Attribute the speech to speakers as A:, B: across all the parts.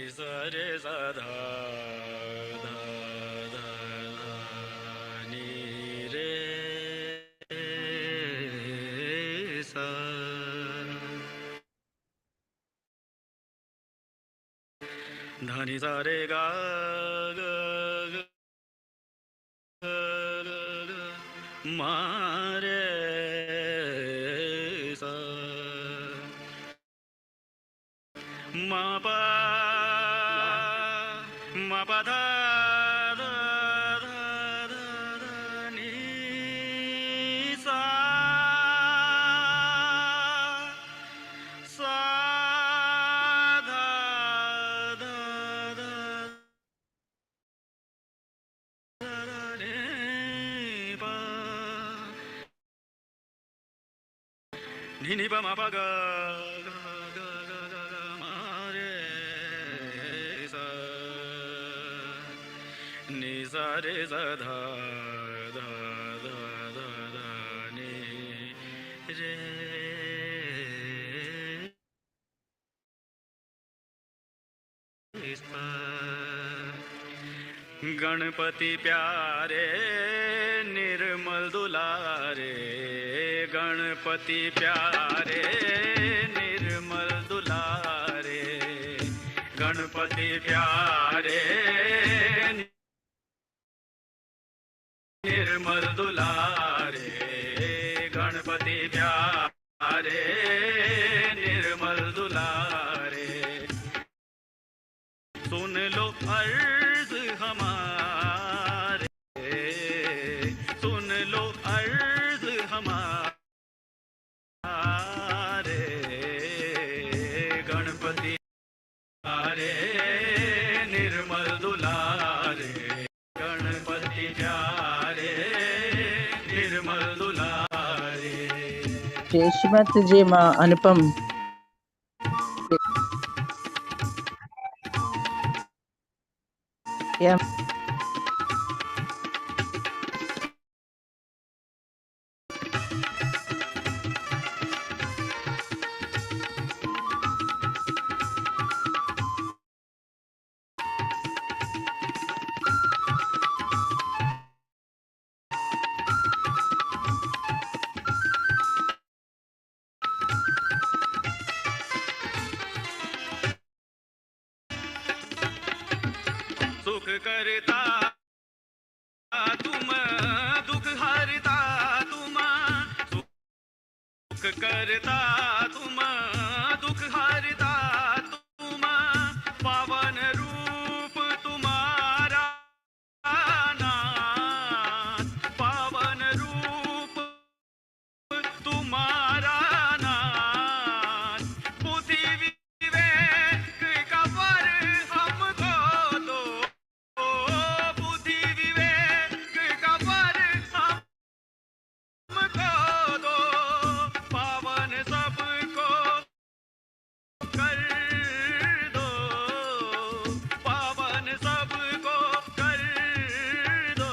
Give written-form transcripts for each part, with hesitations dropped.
A: सा रे सा धा धा धा धा नी रे सा धा नी सा रे गा गा गा मा रे सा मा पा मा पा धा धा धा धा धा नी सा सा धा धा धा धा रे पा नी नी पा मा पा गा गा गा गा गा गा मा रे सा नी सा रे सा धा धा धा धा धा नी रे सा गणपति प्यारे निर्मल दुलारे गणपति प्यारे निर्मल दुलारे गणपति प्यारे निर्मल दुलारे गणपति प्यारे निर्मल दुलारे सुन लो अर्ज हमारे सुन लो अर्ज हमारे गणपति प्यारे निर्मल दुलारे गणपति प्यारे निर्मल दुलारे
B: जय श्रीमत जी माँ अनुपम या
A: सुख करता तुम दुख हरता तुम सुख करता तुम दुख हरता तुम पावन रूप तुम्हारा नाथ पावन रूप तुम्हारा नाथ बुद्धि विवेक का वर हमको दो बुद्धि विवेक का वर हमको दो पावन सबको कर दो पावन सबको कर दो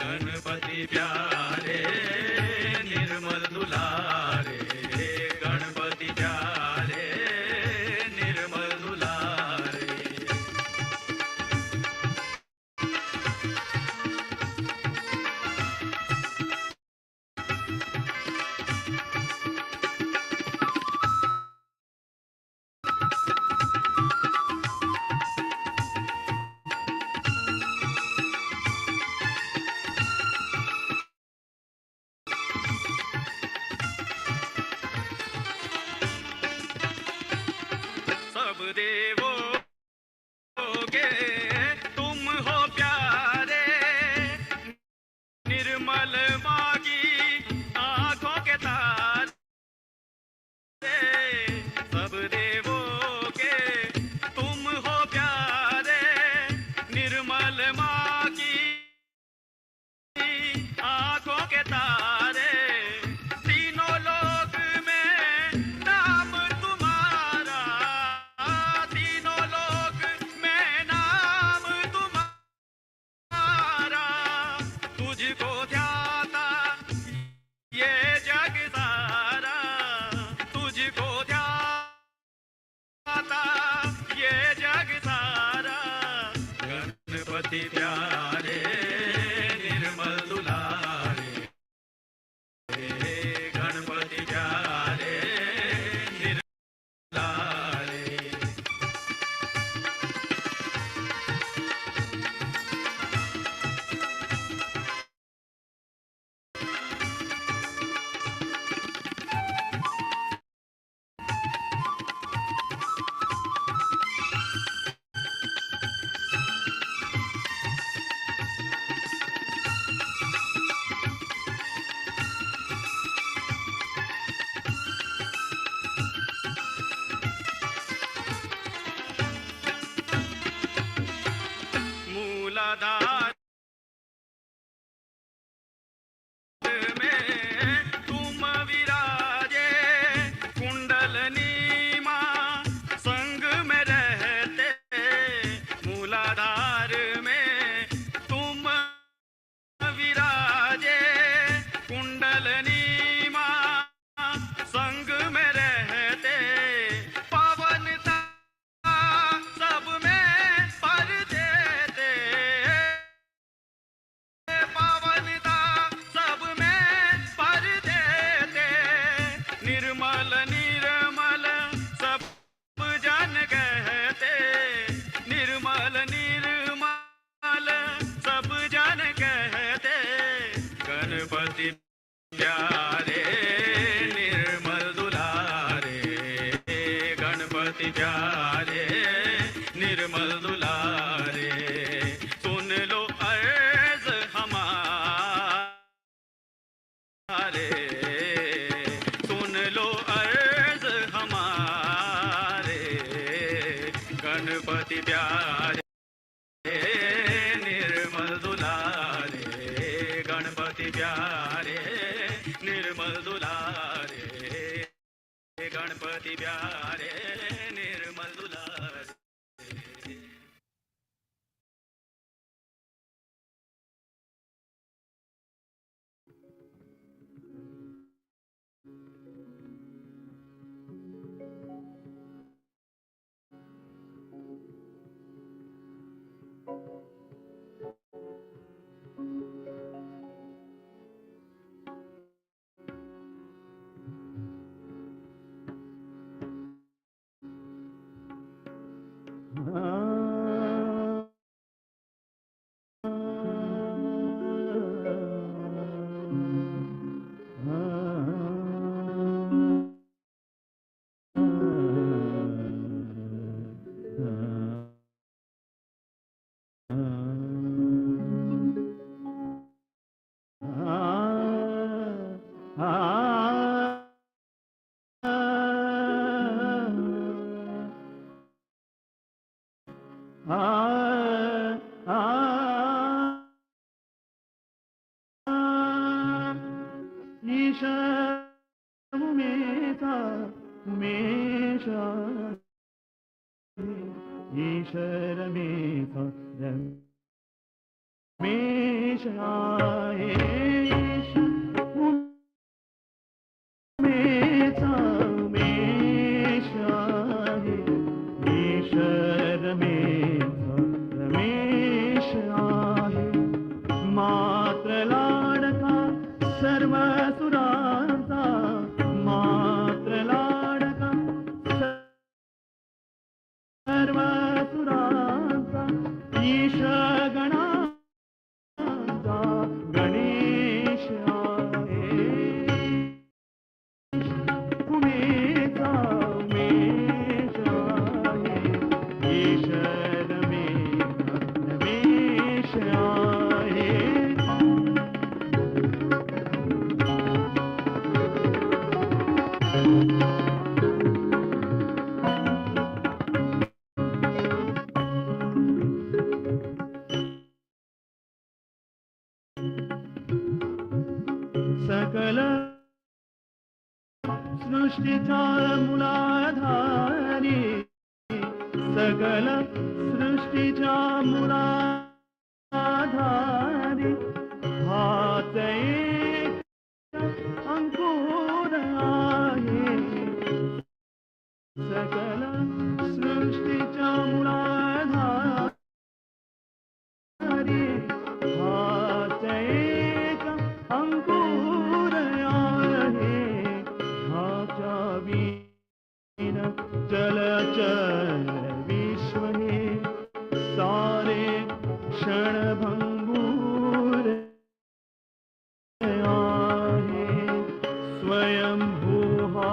A: गणपति प्यारे निर्मल दुलारे गणपति प्यारे निर्मल दुलारे सब देवों के तुम हो प्यारे निर्मल माँ की आंखों के तारे सब देवों के तुम हो प्यारे निर्मल माँ की आंखों के तारे तीनों लोक में नाम तुम्हारा तीनों गणपति प्यारे निर्मल दुलारे, गणपति प्यारे निर्मलारे। मूलाधार में तुम विराजे, कुंडलनी माँ संग में रहते। मूलाधार में तुम विराजे, कुंडलनी माँ संग में रहते। पावनता सब में पर देते, पावनता सब में पर देते। निर्मल निर्मल सब जन कहते, निर्मल निर्मल सब जन कहते। गणपति प्यारे निर्मल दुलारे, गणपति प्यारे निर्मल दुलारे। सुन लो अर्ज हमारे, सुन लो अर्ज हमारे। गणपति प्यारे निर्मल दुलारे, गणपति प्यारे निर्मल दुलारे, गणपति प्यारे निर्मल दुलारे।
C: सकल सृष्टीचा मूलाधारी, सकल सृष्टीचा मूलाधारी, हात एक अंकुर आहे. सकल सृष्टीचा मूलाधारी, विश्व हे सारे क्षणभंगूर आहे स्वयं भूहा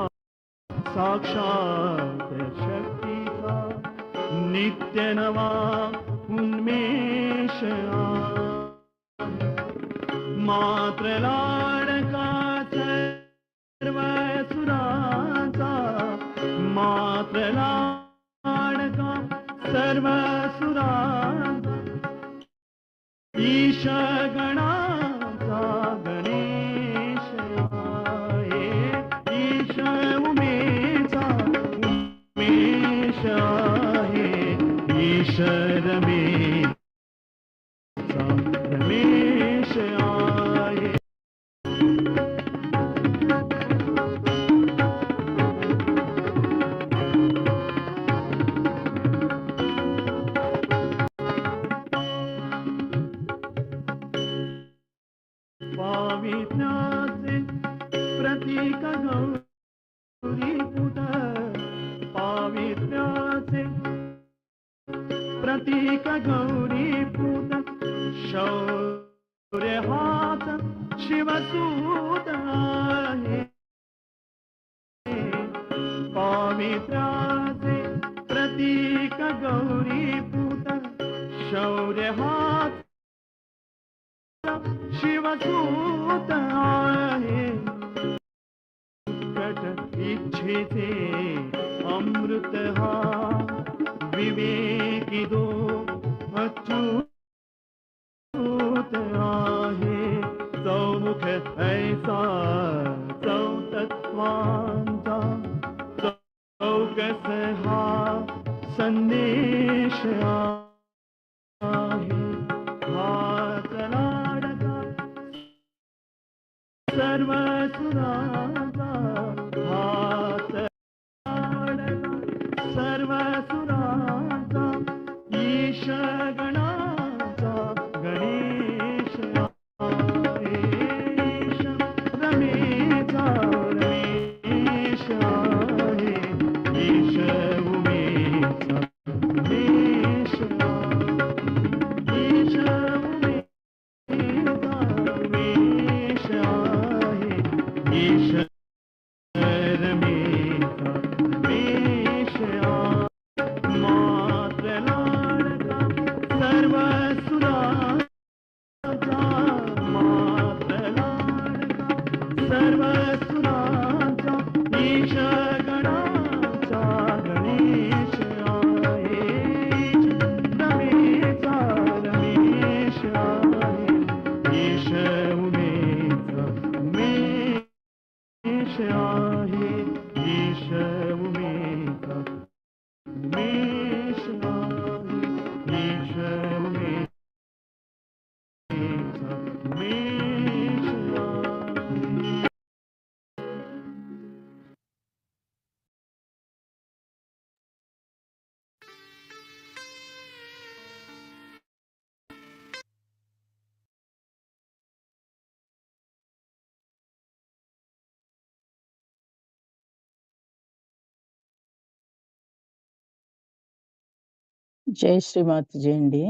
C: साक्षात शक्तीचा नित्य नवा उन्मेष मात्र लाडका सर्व सुराचा मात्र लाडका सर्व सुराचा ईश गणाचा गणेश आहे ईश उमेचा उमेश आहे ईश रमेचा रमेश आहे पावित्र्याचे प्रतीक गौरीपुत पावित्र्याचे प्रतीक गौरीपुत शौर्य हात शिवसूत आहे पावित्र्याचे प्रतीक गौरीपुत शौर्य हात शिवसूत आहे कट इच्छेचे अमृत हा विवेकी दो अच्युत आहे चौमुख ऐसा चौतत्वांचा चौकस हा संदेश आहे हात लाडका सर्व सुराचा हात लाडका सर्व सुराचा ईश गणाचा गणेश आहे ईश रमेचा रमेश आहे ईश उमेचा उमेश ईश उमेचा उमेश आहे ईश रमेचा रमेश मात्र लाडका सर्व सुराचा मात्र लाडका सर्व सुराचा ईश गणाचा गणेश आहे रमेचा रमेश आहे ईश उमेचा उमेश आहे ईश उमेचा उमेश आहे ईश उमेचा उमेश आहे
B: జై శ్రీమాతజీ అండి.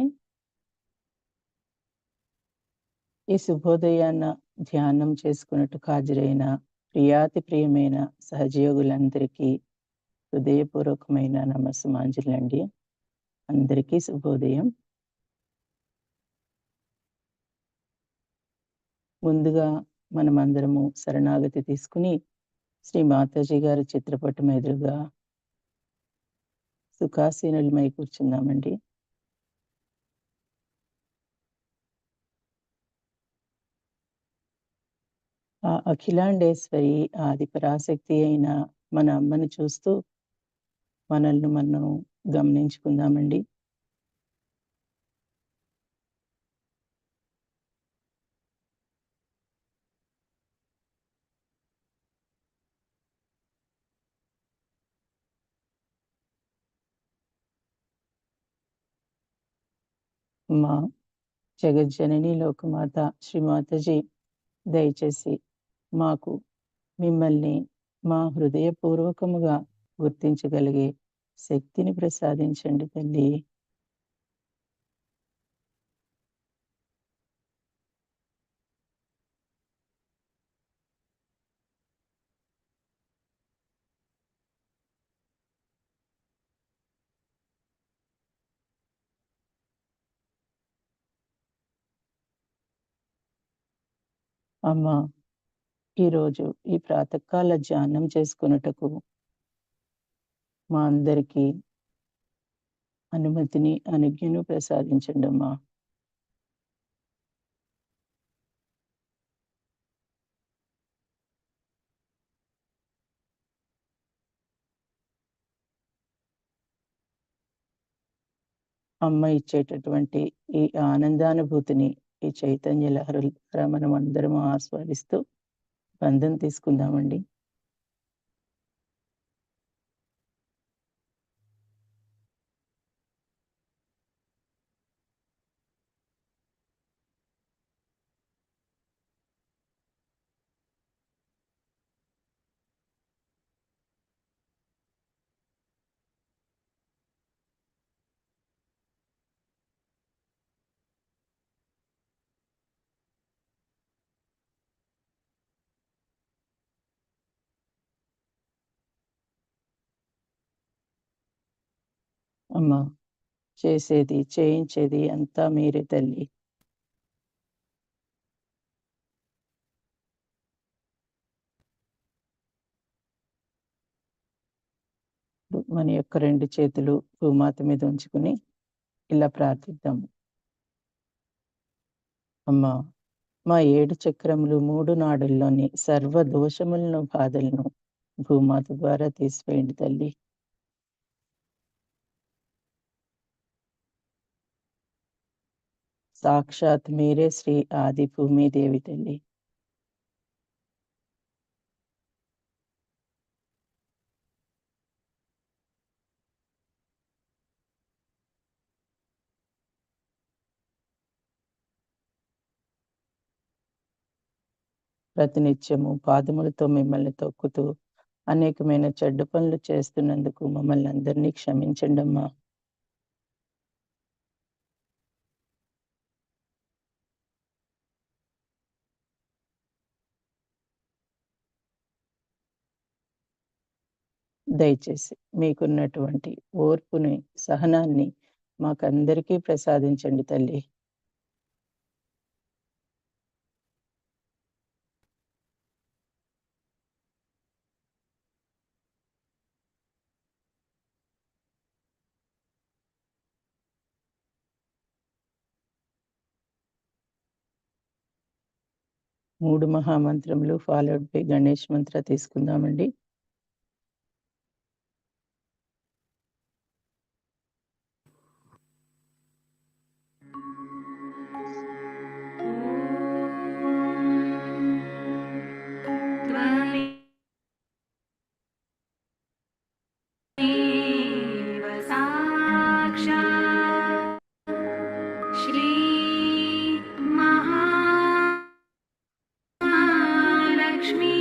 B: ఈ శుభోదయాన్న ధ్యానం చేసుకున్నట్టుకు హాజరైన ప్రియాతి ప్రియమైన సహజయోగులందరికీ హృదయపూర్వకమైన నమస్సుమాంజలండి. అందరికీ శుభోదయం. ముందుగా మనమందరము శరణాగతి తీసుకుని శ్రీ మాతాజీ గారి చిత్రపటం ఎదురుగా సుఖాసీనులమై కూర్చుందామండి. ఆ అఖిలాండేశ్వరి ఆది పరాశక్తి అయిన మన అమ్మను చూస్తూ మనల్ని మనం గమనించుకుందామండి. మా జగజ్జనని లోకమాత శ్రీమాతజీ దయచేసి మాకు మిమ్మల్ని మా హృదయపూర్వకముగా గుర్తించగలిగే శక్తిని ప్రసాదించండి తల్లి. అమ్మా, ఈరోజు ఈ ప్రాతకాల ధ్యానం చేసుకొనుటకు మా అందరికీ అనుమతిని, అనుజ్ఞను ప్రసాదించండమ్మా. అమ్మ ఇచ్చేటటువంటి ఈ ఆనందానుభూతిని, ఈ చైతన్య లహరుల ద్వారా మనం అందరం ఆస్వాదిస్తూ బంధం తీసుకుందామండి. అమ్మా, చేసేది, చేయించేది అంతా మీరే తల్లి. మన యొక్క 2 చేతులు భూమాత మీద ఉంచుకుని ఇలా ప్రార్థిద్దాము. అమ్మా, మా 7 చక్రములు 3 నాడుల్లోని సర్వ దోషములను, బాధలను భూమాత ద్వారా తీసివేయండి తల్లి. సాక్షాత్ మీరే శ్రీ ఆది భూమిదేవి తల్లి. ప్రతినిత్యము పాదములతో మిమ్మల్ని తొక్కుతూ అనేకమైన చెడ్డ పనులు చేస్తున్నందుకు మమ్మల్ని అందరినీ క్షమించండమ్మా. దయచేసి మీకున్నటువంటి ఓర్పుని, సహనాన్ని మాకందరికీ ప్రసాదించండి తల్లి. మూడు మహామంత్రములు ఫాలోడ్ బై గణేష్ మంత్ర తీసుకుందామండి.
D: Lakshmi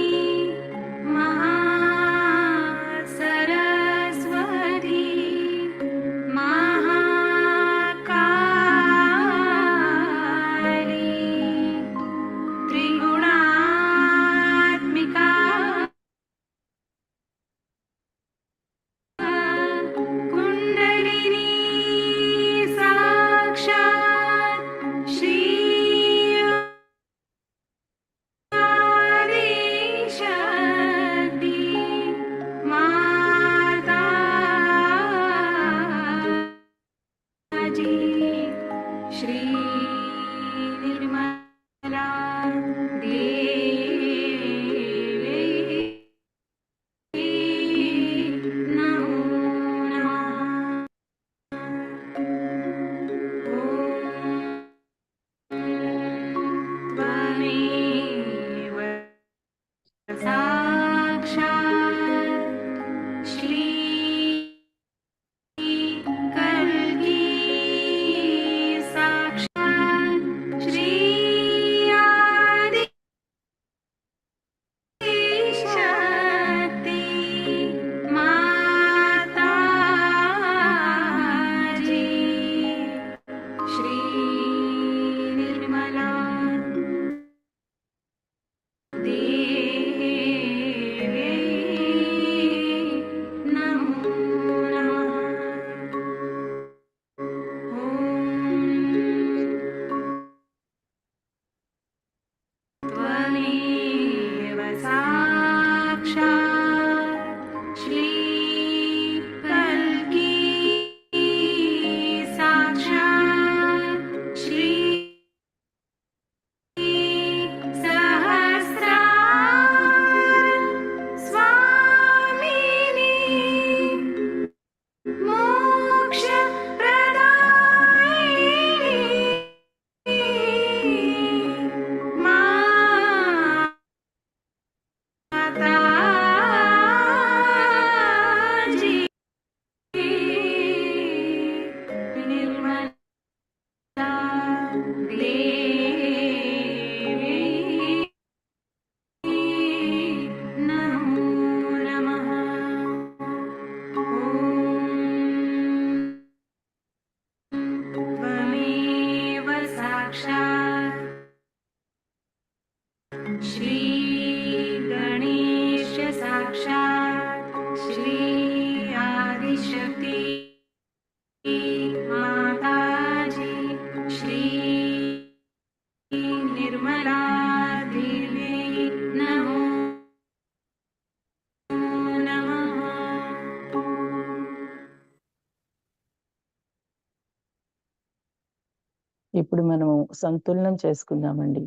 B: ఇప్పుడు మనము సంతులనం చేసుకుందామండి.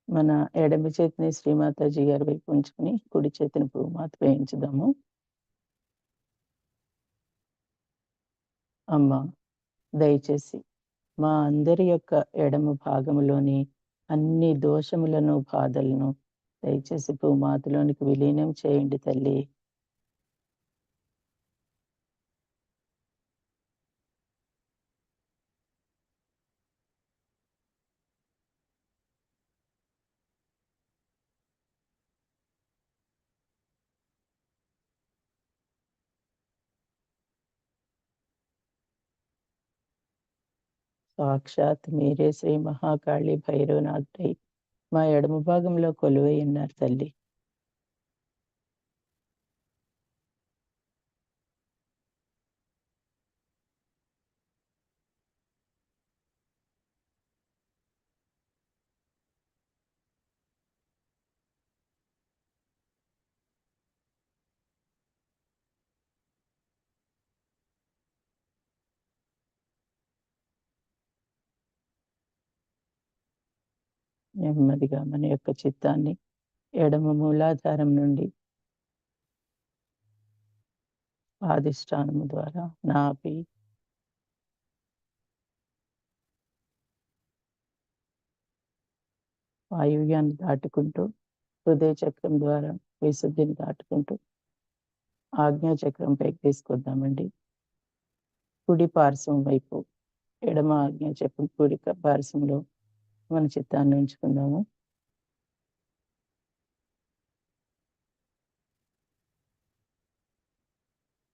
B: మన ఎడమ చేతిని శ్రీమాతాజీ గారి వైపు ఉంచుకొని, కుడి చేతిని భూమాతపై ఉంచుదాము. అమ్మ, దయచేసి మా అందరి యొక్క ఎడమ భాగములోని అన్ని దోషములను, బాధలను దయచేసి భూమాతలోనికి విలీనం చేయండి తల్లి. సాక్షాత్ మీరే శ్రీ మహాకాళి భైరవనాథుడై మా ఎడమ భాగంలో కొలువై ఉన్నారు తల్లి. నెమ్మదిగా మన యొక్క చిత్తాన్ని ఎడమ మూలాధారం నుండి స్వాదిష్టానము ద్వారా నాభి, వాయువ్యాన్ని దాటుకుంటూ హృదయ చక్రం ద్వారా విశుద్ధిని దాటుకుంటూ ఆజ్ఞా చక్రం పైకి తీసుకొద్దామండి. కుడి పార్శ్వం వైపు, ఎడమ ఆజ్ఞా చక్రం కుడి పార్శ్వంలో మన చిత్తాన్ని ఉంచుకుందాము.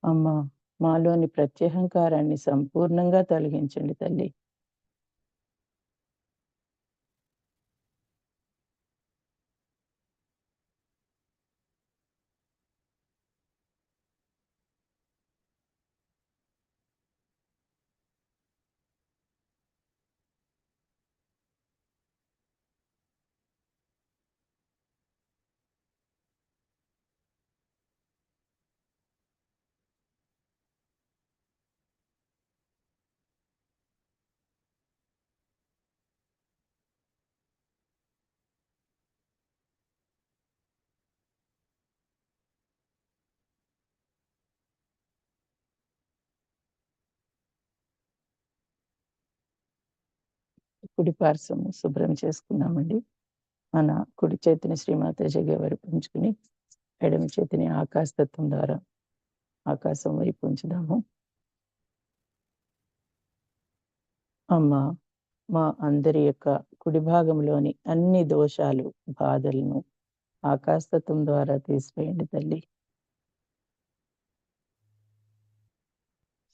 B: అమ్మ, మాలోని ప్రత్యహంకారాన్ని సంపూర్ణంగా తొలగించండి తల్లి. కుడి పార్శ్వం శుభ్రం చేసుకున్నామండి. మన కుడి చేతిని శ్రీమాతాజీ గారి ఉంచుకుని ఎడమ చేతిని ఆకాశతత్వం ద్వారా ఆకాశం వైపు ఉంచుదాము. అమ్మ, మా అందరి యొక్క కుడి భాగంలోని అన్ని దోషాలు, బాధలను ఆకాశతత్వం ద్వారా తీసివేయండి తల్లి.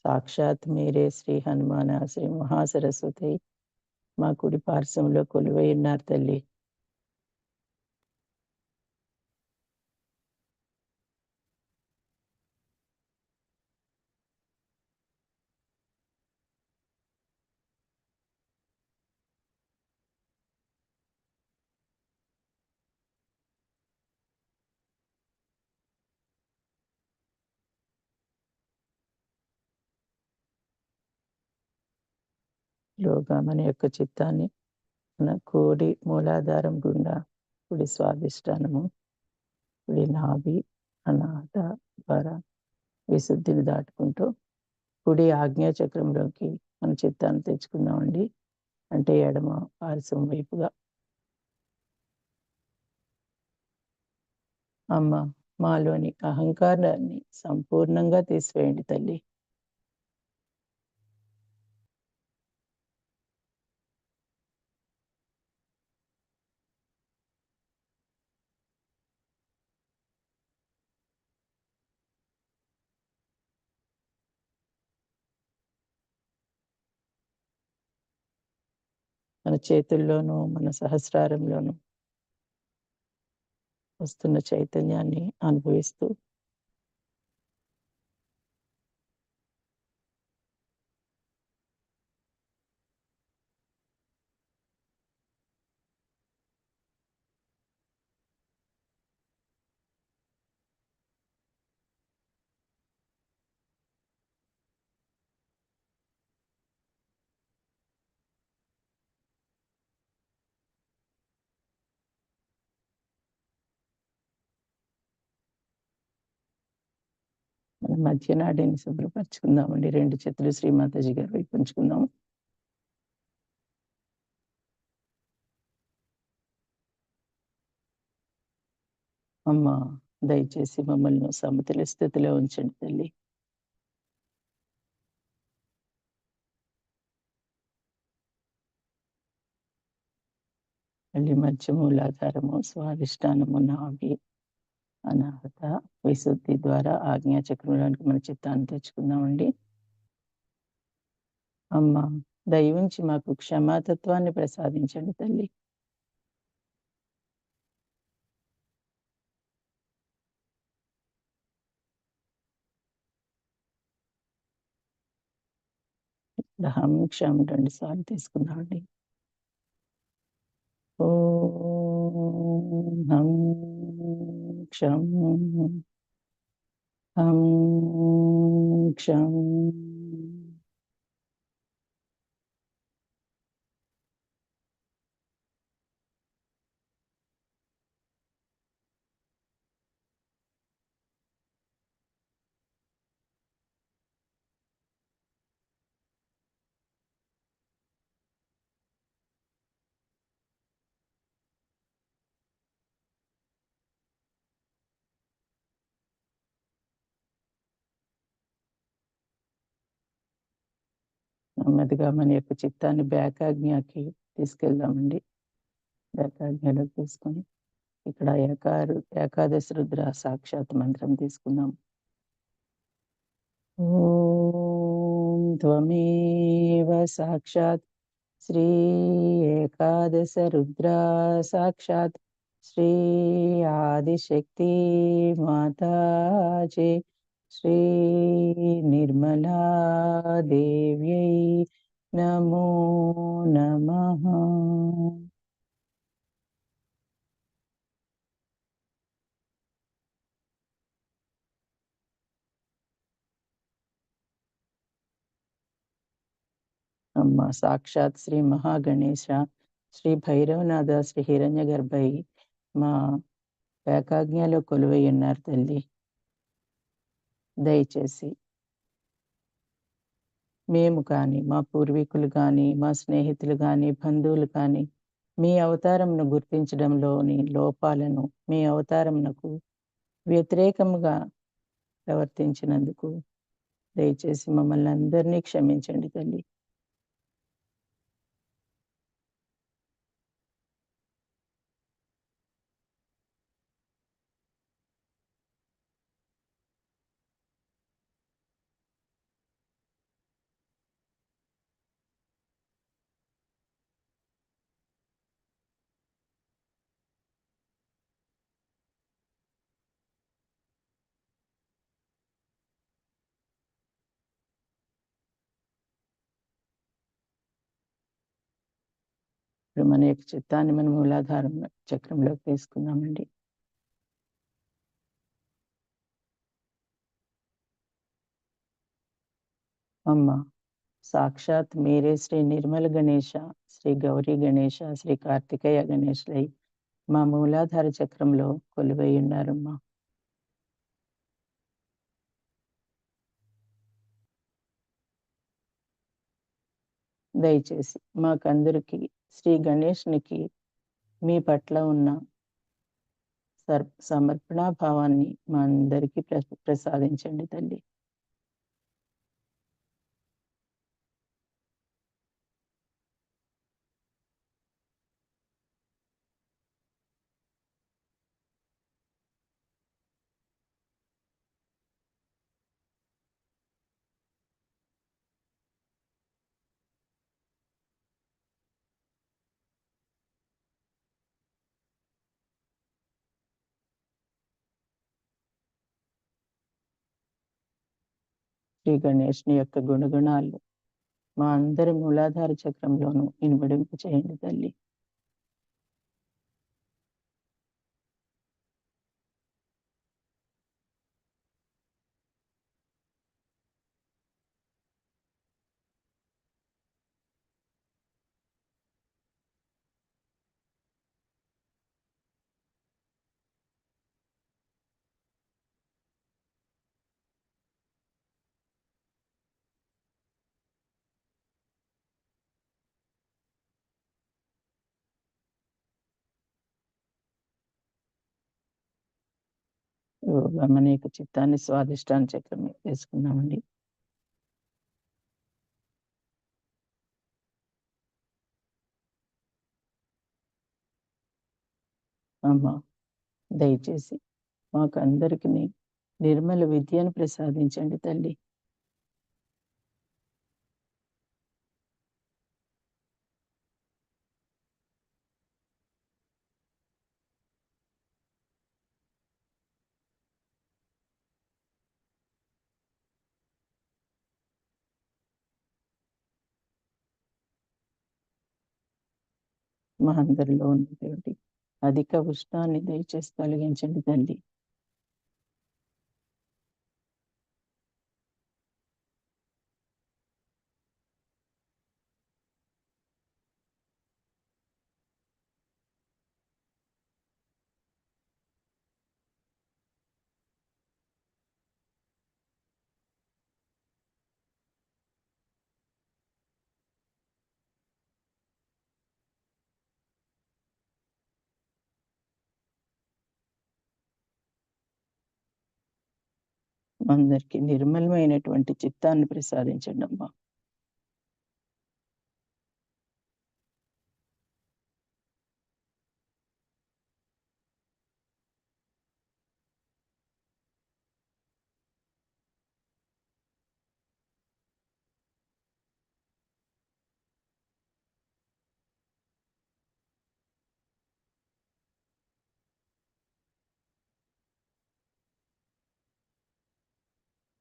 B: సాక్షాత్ మీరే శ్రీ హనుమాన శ్రీ మహాసరస్వతి మా కుడి పార్శ్వంలో కొలువై ఉన్నారు తల్లి. లోగా మన యొక్క చిత్తాన్ని మన కోడి మూలాధారం గుండా కుడి స్వాదిష్టానము, కుడి నాభి, అనాహత ద్వారా విశుద్ధిని దాటుకుంటూ కుడి ఆజ్ఞా చక్రంలోకి మన చిత్తాన్ని తెచ్చుకుందామండి. అంటే ఎడమ పార్శ్వం వైపుగా. అమ్మ, మాలోని అహంకారాన్ని సంపూర్ణంగా తీసివేయండి తల్లి. మన చేతుల్లోనూ మన సహస్రారంలోనూ వస్తున్న చైతన్యాన్ని అనుభవిస్తూ మధ్య నాడిని శుభ్రపరచుకుందామండి. 2 చేతులు శ్రీమాతాజీ గారి వైపు ఉంచుకుందాం. అమ్మ దయచేసి మమ్మల్ని సమతుల స్థితిలో ఉంచండి తల్లి. మళ్ళీ మధ్య మూలాధారము, స్వాధిష్టానము, నాభి, అనాహత, విశుద్ధి ద్వారా ఆజ్ఞాచక్రంలోనికి మన చిత్తాన్ని తెచ్చుకుందామండి. అమ్మ దయవుంచి మాకు క్షమాతత్వాన్ని ప్రసాదించండి తల్లి. హం క్షం 2 సార్లు తీసుకుందామండి. ఓం హం క్షం హం క్షం. నెమ్మదిగా మన యొక్క చిత్తాన్ని బ్యాకాజ్ఞకి తీసుకెళ్దామండి. బ్యాకాజ్ఞలోకి తీసుకొని ఇక్కడ ఏకాదశి రుద్ర సాక్షాత్ మంత్రం తీసుకుందాం. ఓం త్వమేవ సాక్షాత్ శ్రీ ఏకాదశ రుద్ర సాక్షాత్ శ్రీ ఆదిశక్తి మాతాజీ శ్రీ నిర్మలా దేవ్యై నమో నమః. అమ్మ సాక్షాత్ శ్రీ మహాగణేశ, శ్రీ భైరవనాథ, శ్రీ హిరణ్య గర్భై మా ఏకాజ్ఞలో కొలువై ఉన్నారు తల్లి. దయచేసి మేము కానీ, మా పూర్వీకులు కానీ, మా స్నేహితులు కానీ, బంధువులు కానీ మీ అవతారంను గుర్తించడంలోని లోపాలను, మీ అవతారంనకు వ్యతిరేకముగా ప్రవర్తించినందుకు దయచేసి మమ్మల్ని అందరినీ క్షమించండి తల్లి. ఇప్పుడు మన యొక్క చిత్తాన్ని మన మూలాధారం చక్రంలోకి తీసుకుందామండి. అమ్మ సాక్షాత్ మీరే శ్రీ నిర్మల గణేశ, శ్రీ గౌరీ గణేశ, శ్రీ కార్తికేయ గణేశులై మా మూలాధార చక్రంలో కొలువై ఉన్నారమ్మా. దయచేసి మాకందరికి శ్రీ గణేష్నికి మీ పట్ల ఉన్న సమర్పణా భావాన్ని మా అందరికీ ప్రసాదించండి తల్లి. శ్రీ గణేష్ని యొక్క గుణగుణాలు మా అందరి మూలాధార చక్రంలోనూ ఇనుమడింపు చేయండి తల్లి. గమనిక చిత్తాన్ని స్వాదిష్టాన్ని చక్రం మీద వేసుకున్నామండి. అమ్మ దయచేసి మాకు అందరికి నిర్మల విద్యను ప్రసాదించండి తల్లి. మా అందరిలో ఉన్నటువంటి అధిక ఉష్ణాన్ని దయచేసి తొలగించండి తల్లి. అందరికి నిర్మలమైనటువంటి చిత్తాన్ని ప్రసాదించండి అమ్మా.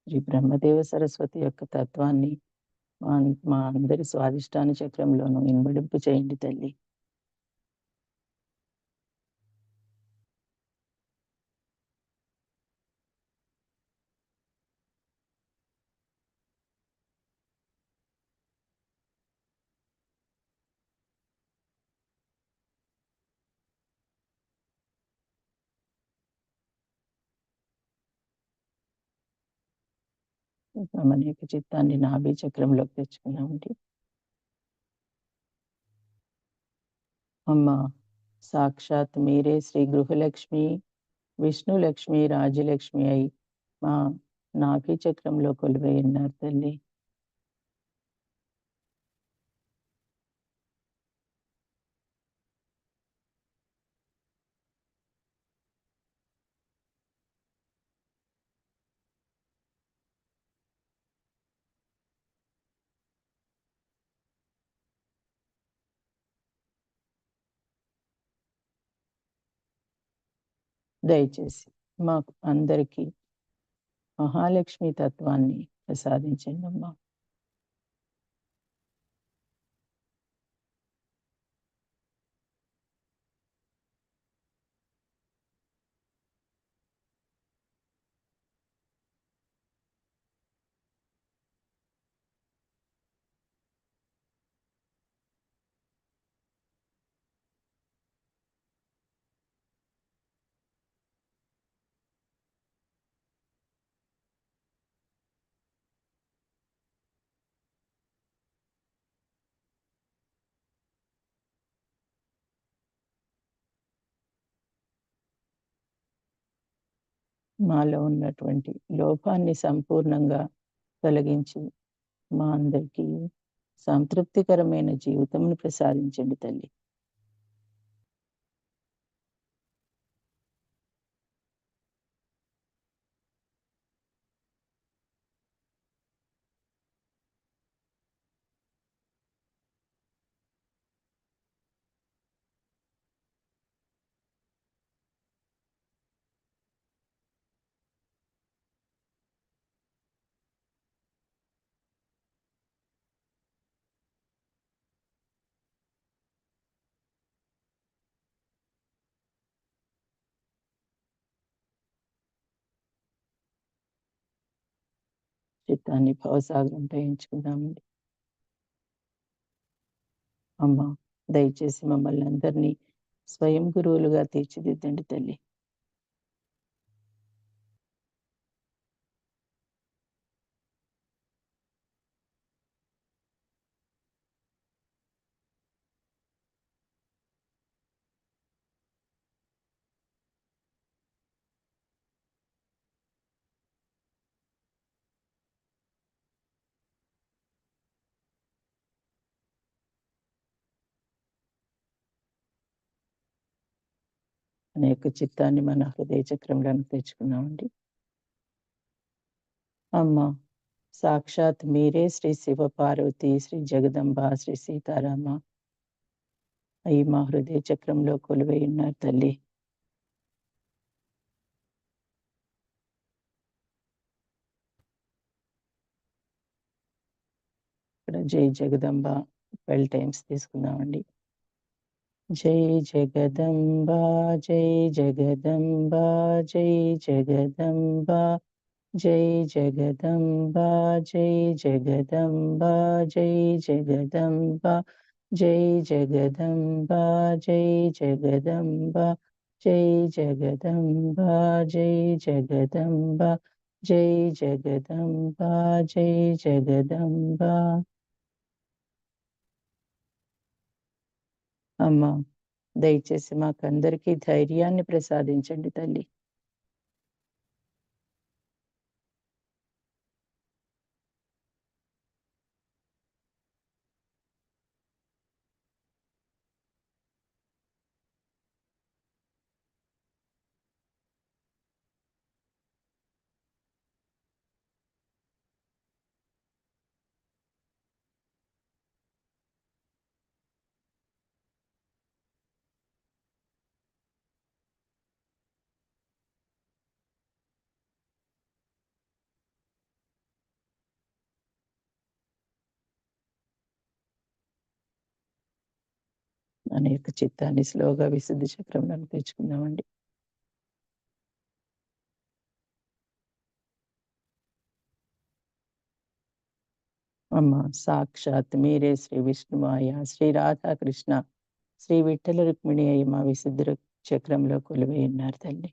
B: శ్రీ బ్రహ్మదేవ సరస్వతి యొక్క తత్వాన్ని మా అందరి స్వాదిష్టాన చక్రంలోనూ ఇన్వడింపు చేయండి తల్లి. గమనిక చిత్తాన్ని నాభి చక్రంలోకి తెచ్చుకున్నామండి. అమ్మ సాక్షాత్ మీరే శ్రీ గృహలక్ష్మి, విష్ణులక్ష్మి, రాజలక్ష్మి అయి మా నాభి చక్రంలో కొలువై ఉన్నారు తల్లి. దయచేసి మాకు అందరికీ మహాలక్ష్మి తత్వాన్ని ప్రసాదించండి అమ్మా. మాలో ఉన్నటువంటి లోపాన్ని సంపూర్ణంగా తొలగించి మా అందరికీ సంతృప్తికరమైన జీవితంను ప్రసాదించండి తల్లి. చిత్తాన్ని భవసాగరంతో ఎంచుకుందామండి. అమ్మ దయచేసి మమ్మల్ని అందరినీ స్వయం గురువులుగా తీర్చిదిద్దండి తల్లి. అనే యొక్క చిత్తాన్ని మన హృదయ చక్రంలోకి తెచ్చుకున్నామండి. అమ్మ, సాక్షాత్ మీరే శ్రీ శివ పార్వతి, శ్రీ జగదంబ, శ్రీ సీతారామ అయి మా హృదయ చక్రంలో కొలువై ఉన్నారు తల్లి. ఇక్కడ జై జగదంబ 12 టైమ్స్ తీసుకుందామండి. జై జగదంబ, జై జగదంబ, జై జగదంబ, జై జగదంబ, జై జగదంబ, జై జగదంబ, జై జగదంబ, జై జగదంబ, జై జగదంబ, జై జగదంబ, జై జగదంబ, జై జగదంబ. అమ్మా, దయచేసి మాకందరికీ ధైర్యాన్ని ప్రసాదించండి తల్లి. మన యొక్క చిత్తాన్ని స్లోగా విశుద్ధి చక్రంలోకి తెచ్చుకుందామండి. అమ్మ, సాక్షాత్ మీరే శ్రీ విష్ణుమాయ, శ్రీ రాధాకృష్ణ, శ్రీ విఠల రుక్మిణి అయి మా విశుద్ధి చక్రంలో కొలువై ఉన్నారు తల్లి.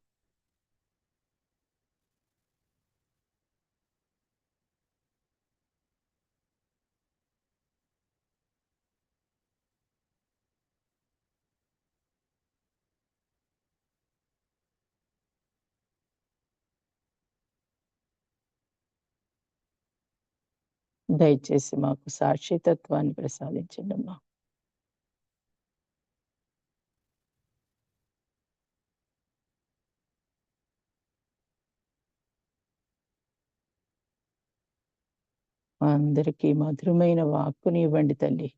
B: దయచేసి మాకు సాక్షితత్వాన్ని ప్రసాదించండి అమ్మా. మా అందరికీ మధురమైన వాక్కుని ఇవ్వండి తల్లి.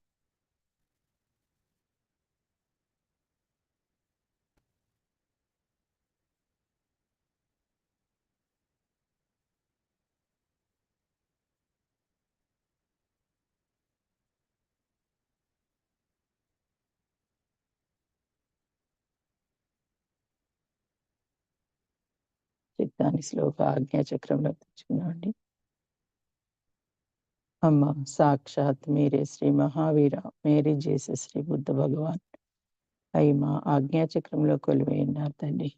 B: చిత్తాన్ని స్లోగా ఆజ్ఞాచక్రంలో తెచ్చుకున్నామండి. అమ్మ, సాక్షాత్ మీరే శ్రీ మహావీర, మేరీ జేసే శ్రీ బుద్ధ భగవాన్ అయి మా ఆజ్ఞాచక్రంలో కొలువై ఉన్నారు తల్లి.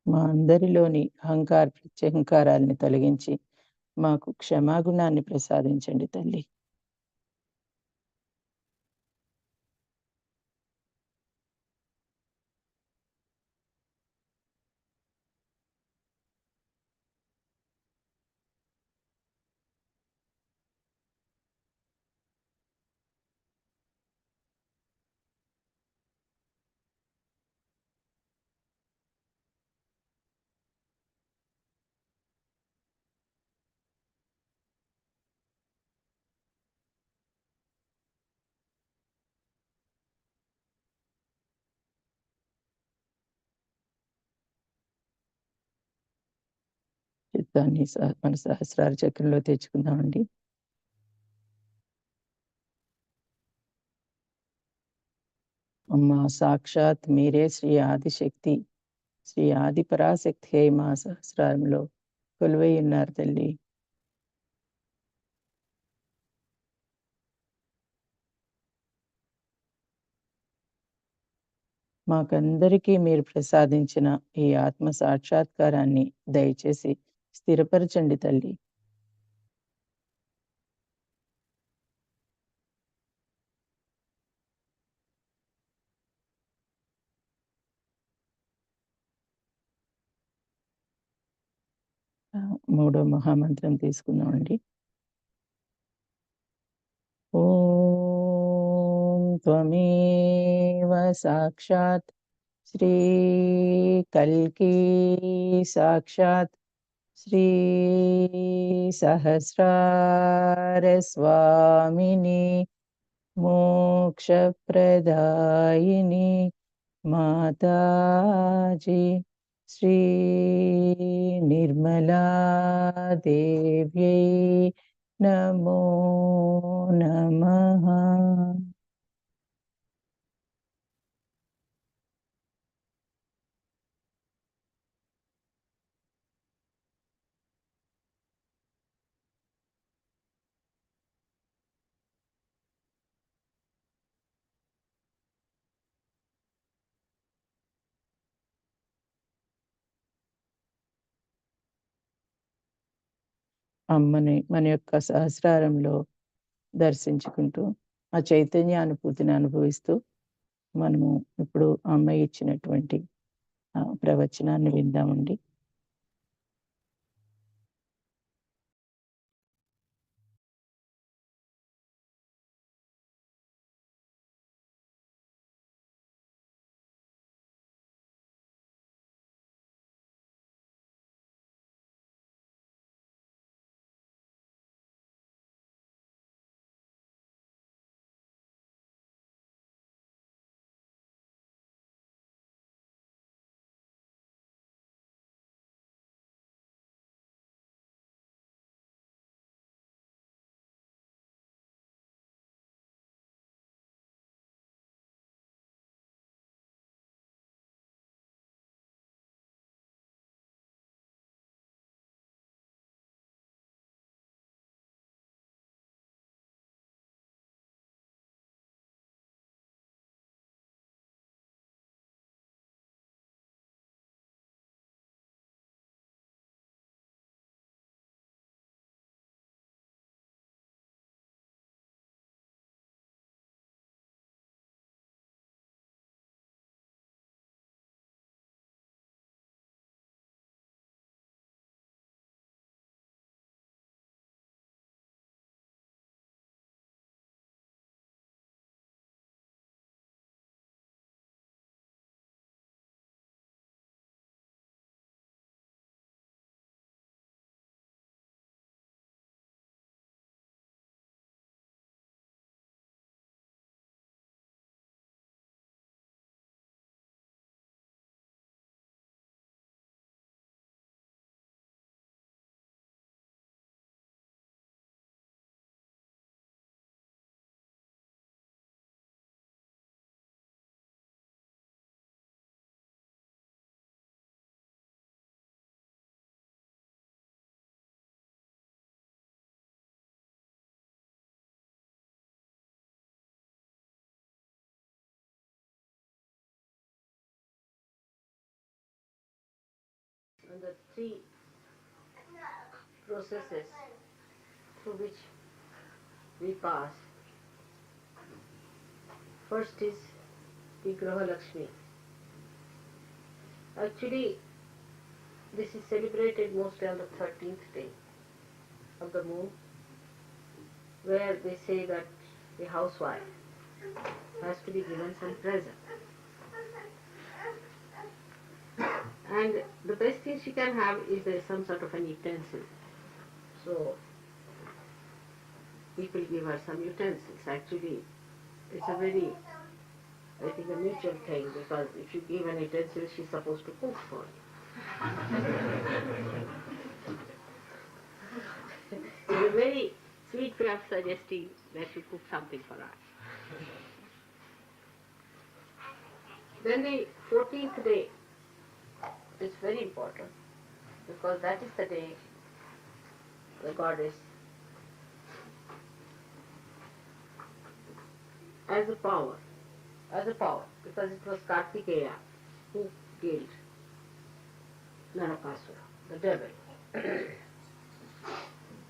B: మా అందరిలోని అహంకార ప్రత్యహంకారాల్ని తొలగించి మాకు క్షమాగుణాన్ని ప్రసాదించండి తల్లి. చిత్తాన్ని మన సహస్రార చక్రంలో తెచ్చుకుందామండి. అమ్మ, సాక్షాత్ మీరే శ్రీ ఆదిశక్తి, శ్రీ ఆది పరాశక్తి అయి మా సహస్రారంలో కొలువై ఉన్నారు తల్లి. మాకందరికీ మీరు ప్రసాదించిన ఈ ఆత్మ సాక్షాత్కారాన్ని దయచేసి స్థిరపరచండి తల్లి. మూడో మహామంత్రం తీసుకుందామండి. ఓం త్వమేవ సాక్షాత్ శ్రీ కల్కి సాక్షాత్ శ్రీ సహస్రార స్వామిని మోక్షప్రదాయిని మాతాజీ శ్రీ నిర్మలా దేవ్యై నమో నమః. అమ్మని మన యొక్క సహస్రారంలో దర్శించుకుంటూ ఆ చైతన్య అనుభూతిని అనుభవిస్తూ మనము ఇప్పుడు అమ్మ ఇచ్చినటువంటి ప్రవచనాన్ని విందామండి.
D: And the three processes through which we pass. First is the Gruha Lakshmi. Actually, this is celebrated mostly on the 13th day of the moon, where they say that the housewife has to be given some present. And the best thing she can have is there is some sort of an utensil. So people give her some utensils. Actually, it's a very, I think, a mutual thing, because if you give an utensil, she's supposed to cook for you. It's a very sweet way of suggesting that you cook something for her. Then the 14th day is very important, because that is the day the goddess, as a power, because it was Kartikeya who killed Narakasura, the devil.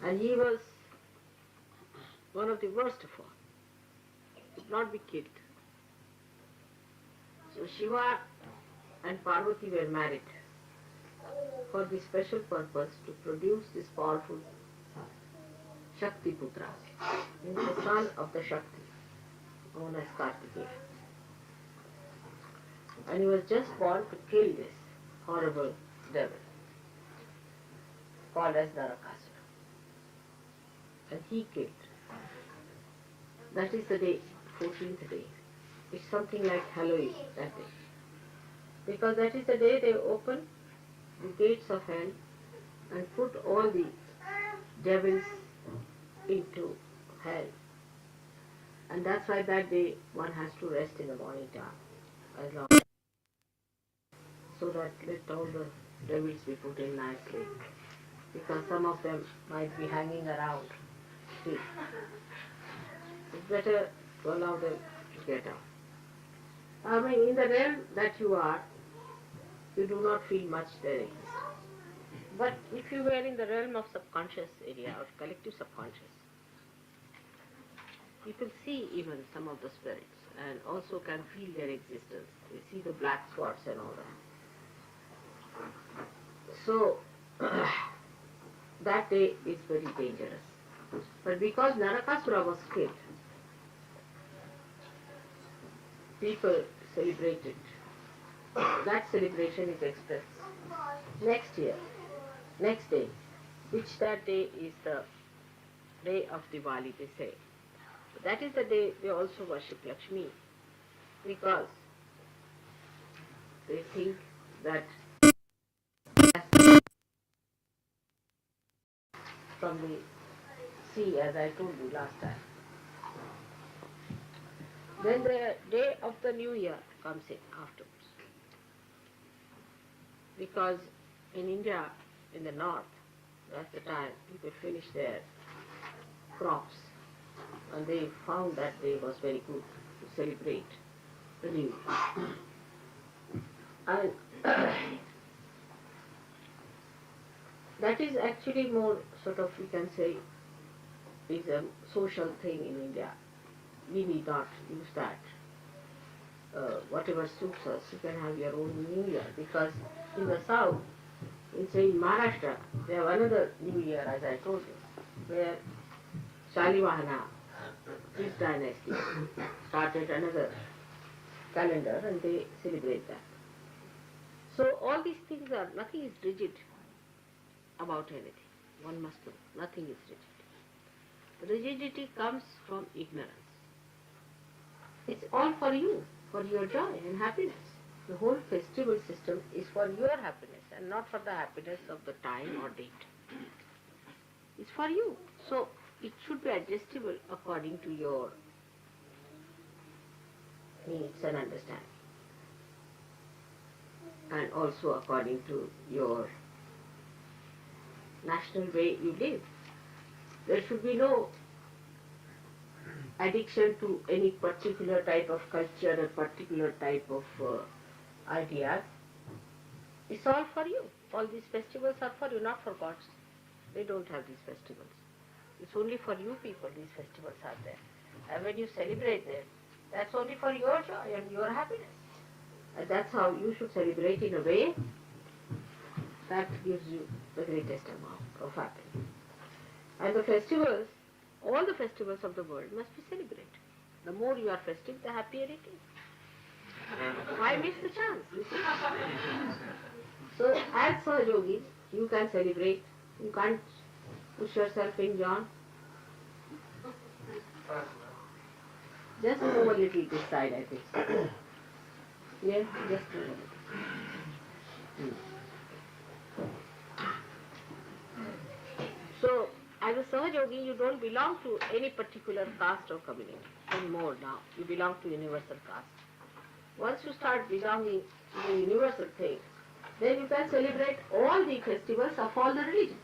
D: And he was one of the worst of all. He could not be killed. So Shiva and Parvati were married. for the special purpose to produce this powerful Shakti Putra, means the son of the Shakti, known as Kartikeya. And he was just born to kill this horrible devil called as Narakasura. And he killed. That is the day, 14th day. It's something like Halloween that day. Because that is the day they open the gates of hell and put all the devils into hell. And that's why that day one has to rest in the morning time, as long so that let all the devils be put in nicely. Because some of them might be hanging around still. It's better to allow them to get out. I mean, in the realm that you are, you do not feel much there exists. But if you were in the realm of subconscious area or collective subconscious, people see even some of the spirits and also can feel their existence. They see the black spots and all that. So, that day is very dangerous. But because Narakasura was killed, people celebrated. That celebration is expressed next year, next day, which that day is the day of Diwali, they say. That is the day they also worship Lakshmi, because they think that from the sea, as I told you last time. Then the day of the new year comes in afterwards. Because in India, in the north, that's the time people finish their crops. And they found that day was very good to celebrate the new year. And that is actually more sort of, we can say, is a social thing in India. We need not use that. Whatever suits us, you can have your own New Year. Because in the south, in say in Maharashtra, they have another New Year, as I told you, where Shalivahana, this dynasty, started another calendar and they celebrate that. So all these things are, nothing is rigid about anything. One must know, nothing is rigid. Rigidity comes from ignorance. It's all for you, for your joy and happiness. The whole festival system is for your happiness and not for the happiness of the time or date. It's for you. So it should be adjustable according to your needs and understanding. And also according to your national way you live. There should be no addiction to any particular type of culture or particular type of ideas. It's all for you. All these festivals are for you, not for gods. They don't have these festivals. It's only for you people these festivals are there. And when you celebrate them, that's only for your joy and your happiness. And that's how you should celebrate in a way that gives you the greatest amount of happiness. And the festivals, all the festivals of the world must be celebrated. The more you are festive, the happier it is. Why miss the chance? You see? So as Sahaja, you can celebrate. You can't push yourself in, John. Just move a little this side, I think. Yeah, just move a little. So, as a Sahaja, you don't belong to any particular caste or community anymore now. You belong to universal caste. Once you start belonging to the universal thing, then you can celebrate all the festivals of all the religions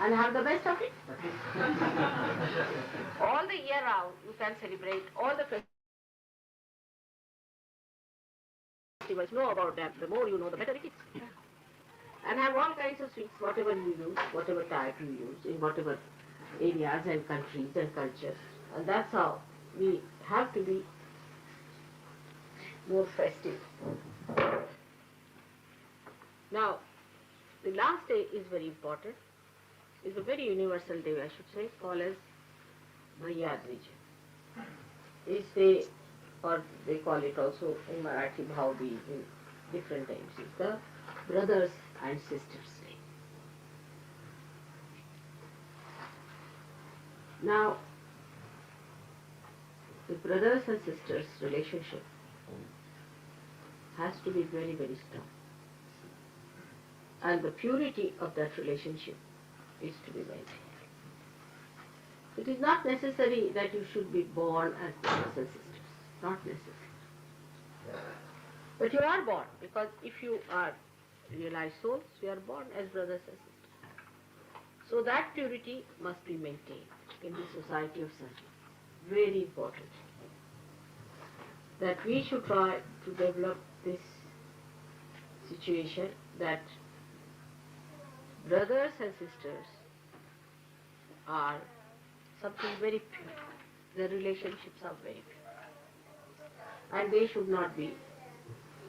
D: and have the best of it. All the year round, you can celebrate all the festivals. Know about them. The more you know, the better it is. And have all kinds of sweets, whatever you use, whatever type you use, in whatever areas and countries and cultures. And that's how we have to be more festive. Now, the last day is very important. It's a very universal day, I should say, called as Bhaiyadvij. This day, or they call it also in Marathi Bhaubij in different times, is the brothers and sisters day. Now, the brothers and sisters relationship has to be very, very strong. And the purity of that relationship is to be maintained. It is not necessary that you should be born as brothers and sisters. Not necessary. But you are born, because if you are realized souls, you are born as brothers and sisters. So that purity must be maintained in the society of service. Very important. That we should try to develop this situation that brothers and sisters are something very pure. Their relationships are very pure. And they should not be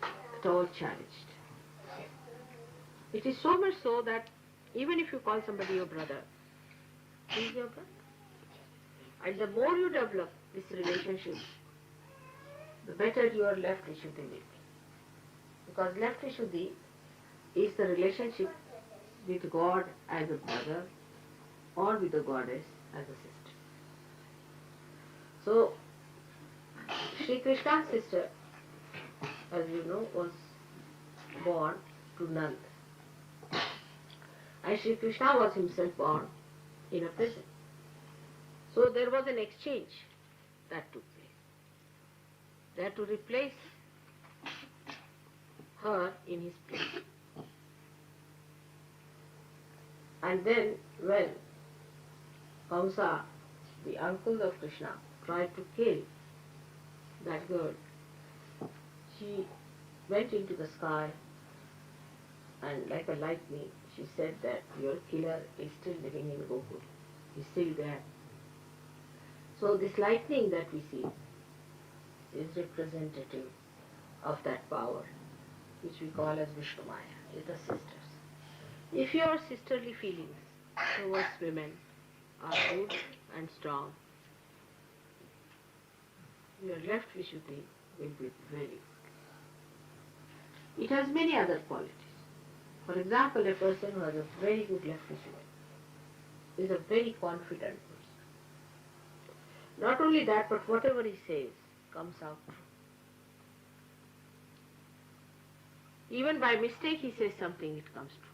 D: at all challenged. It is so much so that even if you call somebody your brother, he is your brother. And the more you develop this relationship, the better your left Vishuddhi will be. Because left Vishuddhi is the relationship with God as a brother or with the goddess as a sister. So, Sri Krishna's sister, as you know, was born to Nand. And Sri Krishna was himself born in a prison. So there was an exchange that took place. They had to replace her in his place. And then when Kamsa, the uncle of Krishna, tried to kill that girl, she went into the sky and like a lightning, she said that your killer is still living in Gokul. He's still there. So this lightning that we see is representative of that power, which we call as Vishnu Maya, is the sisters. If your sisterly feelings towards women are good and strong, your left Vishuddhi will be very good. It has many other qualities. For example, a person who has a very good left Vishuddhi is a very confident person. Not only that, but whatever he says comes out true. Even by mistake he says something, it comes true.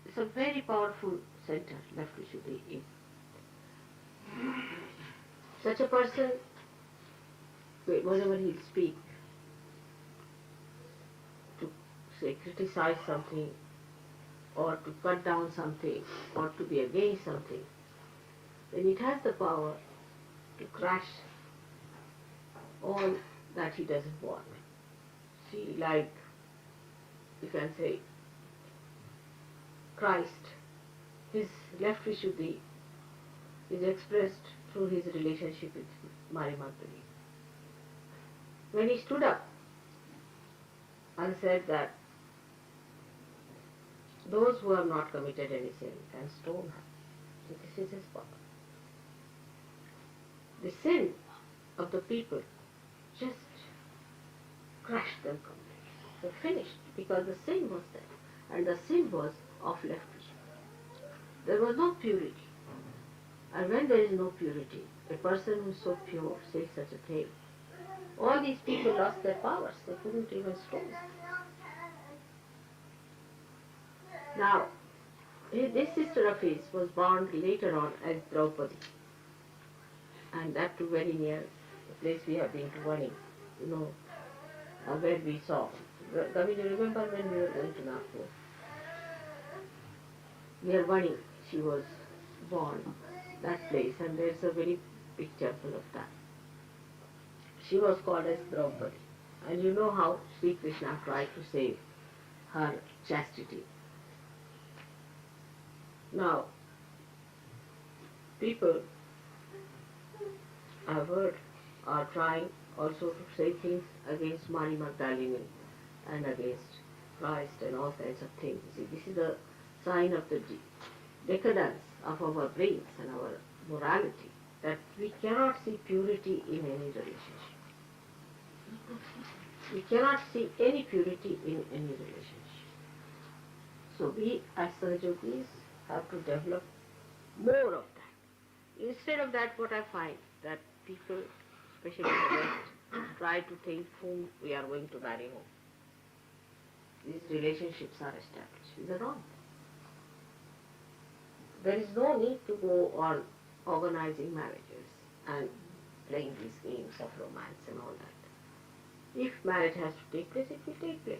D: It's a very powerful center, left Vishuddhi is. Such a person, whenever he'll speak, to say criticize something, or to cut down something, or to be against something, then it has the power to crush all that he doesn't want. See, like, you can say, Christ, his left Vishuddhi is expressed through his relationship with Mary Magdalene. When he stood up and said that those who have not committed any sin can stone her. So this is his power. The sin of the people just crushed them completely. They finished because the sin was there, and the sin was of left Vishuddhi. There was no purity. And when there is no purity, a person who is so pure says such a thing. All these people lost their powers. They couldn't even stone. Now, this sister of his was born later on as Draupadi. And that too very near the place we have been to Vani, you know, where we saw. Gavi, do you remember when we were going to Nagpur? Near Vani, she was born, that place, and there's a very big temple of that. She was called as Draupadi. And you know how Sri Krishna tried to save her chastity. Now, people, I've heard, are trying also to say things against Mary Magdalene and against Christ and all kinds of things. You see, this is the sign of the decadence of our brains and our morality, that we cannot see purity in any relationship. We cannot see any purity in any relationship. So we as Sahajogis have to develop more of that. Instead of that, what I find that people, especially in the West, try to think whom we are going to marry home. These relationships are established. These are wrong. There is no need to go on organizing marriages and playing these games of romance and all that. If marriage has to take place, it will take place.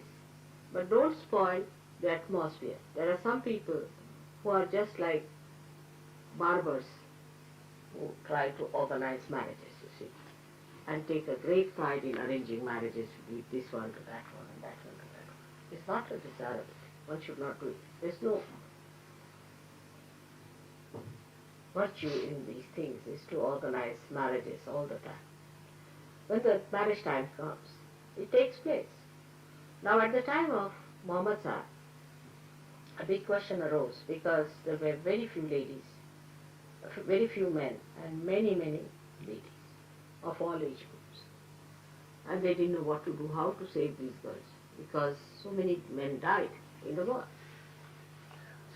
D: But don't spoil the atmosphere. There are some people who are just like barbers who try to organize marriages, you see, and take a great pride in arranging marriages with this one to that one and that one to that one. It's not a desirable thing. One should not do it. There's no virtue in these things is to organize marriages all the time. When the marriage time comes, it takes place. Now at the time of Muhammad Shah, a big question arose because there were very few ladies, very few men and many ladies of all age groups. And they didn't know what to do, how to save these girls, because so many men died in the war.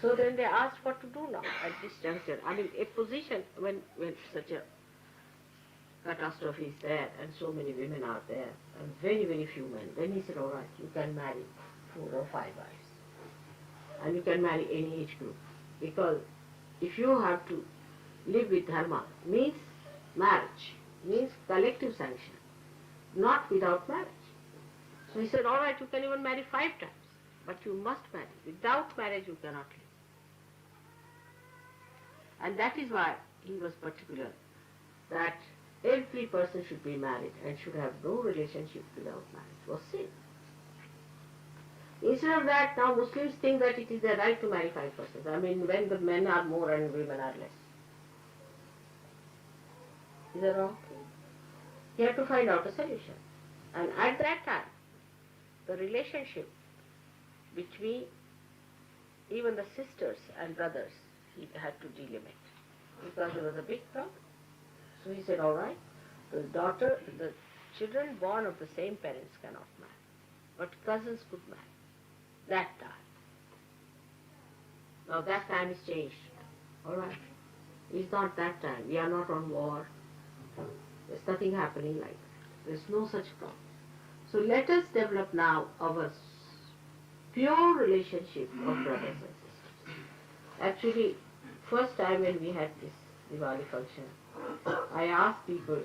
D: So then they asked what to do now at this juncture. I mean, a position when such a catastrophe is there and so many women are there and very few men, then he said, all right, you can marry 4 or 5 wives. And you can marry any age group. Because if you have to live with dharma, means marriage, means collective sanction, not without marriage. So he said, all right, you can even marry 5 times, but you must marry. Without marriage, you cannot live. And that is why he was particular that every person should be married and should have no relationship without marriage. It was sin. Instead of that, now Muslims think that it is their right to marry 5 persons. I mean, when the men are more and women are less. Is that wrong? You have to find out a solution. And at that time, the relationship between even the sisters and brothers, he had to delimit because there was a big problem. So he said, all right, the children born of the same parents cannot marry, but cousins could marry. That time. Now that time is changed. All right. It's not that time. We are not on war. There's nothing happening like that. There's no such problem. So let us develop now our pure relationship of brothers and sisters. Actually, first time when we had this Diwali function, I asked people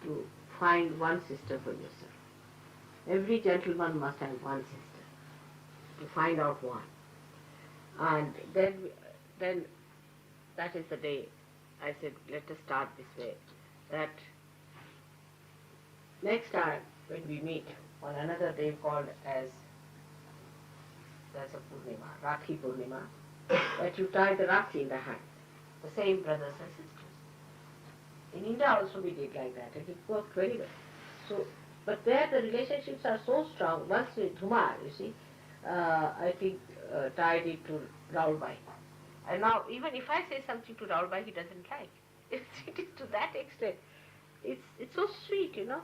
D: to find one sister for yourself. Every gentleman must have one sister, to find out one. And then that is the day I said, let us start this way, that next time when we meet on another day called as that's a Purnima, Rakhi Purnima, that you tie the Rakhi in the hand, the same brothers and sisters. In India also we did like that, and it worked very well. So, but there the relationships are so strong. Once with Dhumar, you see, I think tied it to Raul Bhai. And now even if I say something to Raul Bhai, he doesn't like. It is to that extent. It's so sweet, you know.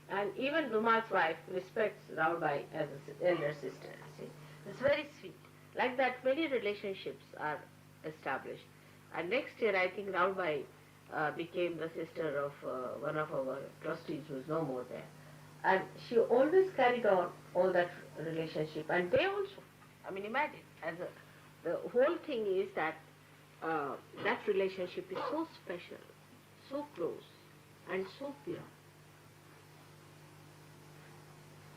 D: And even Dhumar's wife respects Raul Bhai as an elder sister, you see. It's very sweet. Like that, many relationships are established. And next year, I think Raul Bhai became the sister of one of our trustees who is no more there. And she always carried on all that relationship. And they also, I mean, imagine, the whole thing is that that relationship is so special, so close, and so pure.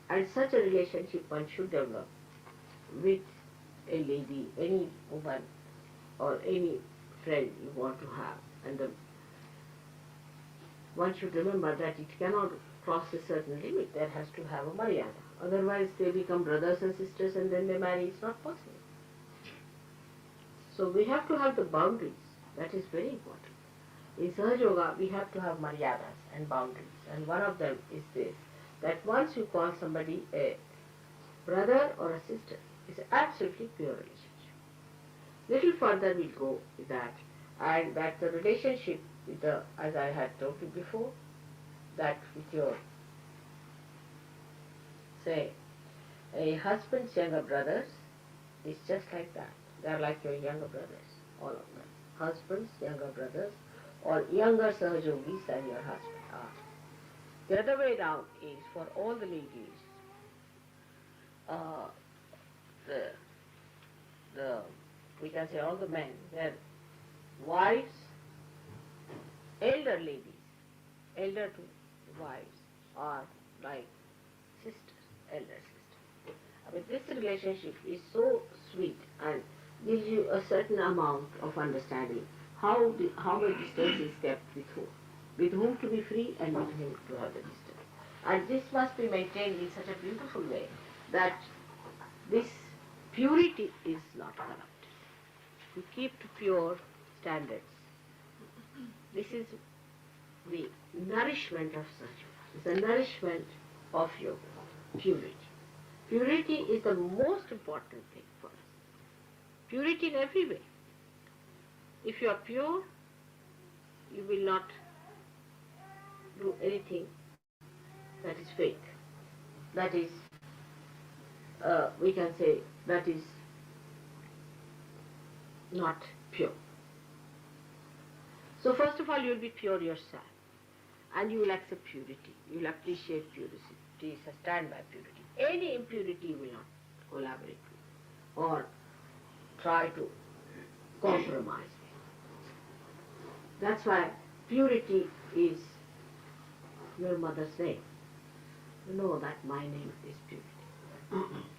D: And such a relationship one should develop with a lady, any woman, or any friend you want to have. And one should remember that it cannot cross a certain limit. There has to have a maryada. Otherwise they become brothers and sisters and then they marry. It's not possible. So we have to have the boundaries. That is very important. In Sahaja Yoga, we have to have maryadas and boundaries. And one of them is this, that once you call somebody a brother or a sister is an absolutely pure relationship. Little further we'll go with that, and that's the relationship with the, as I had told you before, that with your, say, a husband's younger brothers is just like that. They are like your younger brothers, all of them. Husbands, younger brothers, or younger Sahajogis than your husband are. The other way down is for all the ladies, the we can say all the men, their wives, elder ladies, elder to wives are like sisters, elder sisters. I mean, this relationship is so sweet and gives you a certain amount of understanding how much distance is kept with whom to be free and with whom to have the distance. And this must be maintained in such a beautiful way that this purity is not corrupted. You keep to pure standards. This is the nourishment of Sahaja. It's the nourishment of yoga, purity. Purity is the most important thing for us. Purity in every way. If you are pure, you will not do anything that is fake. That is, we can say, that is not pure. So first of all, you will be pure yourself, and you will accept purity. You will appreciate purity, stand by purity. Any impurity you will not collaborate with or try to compromise with. That's why purity is your mother's name. You know that my name is purity.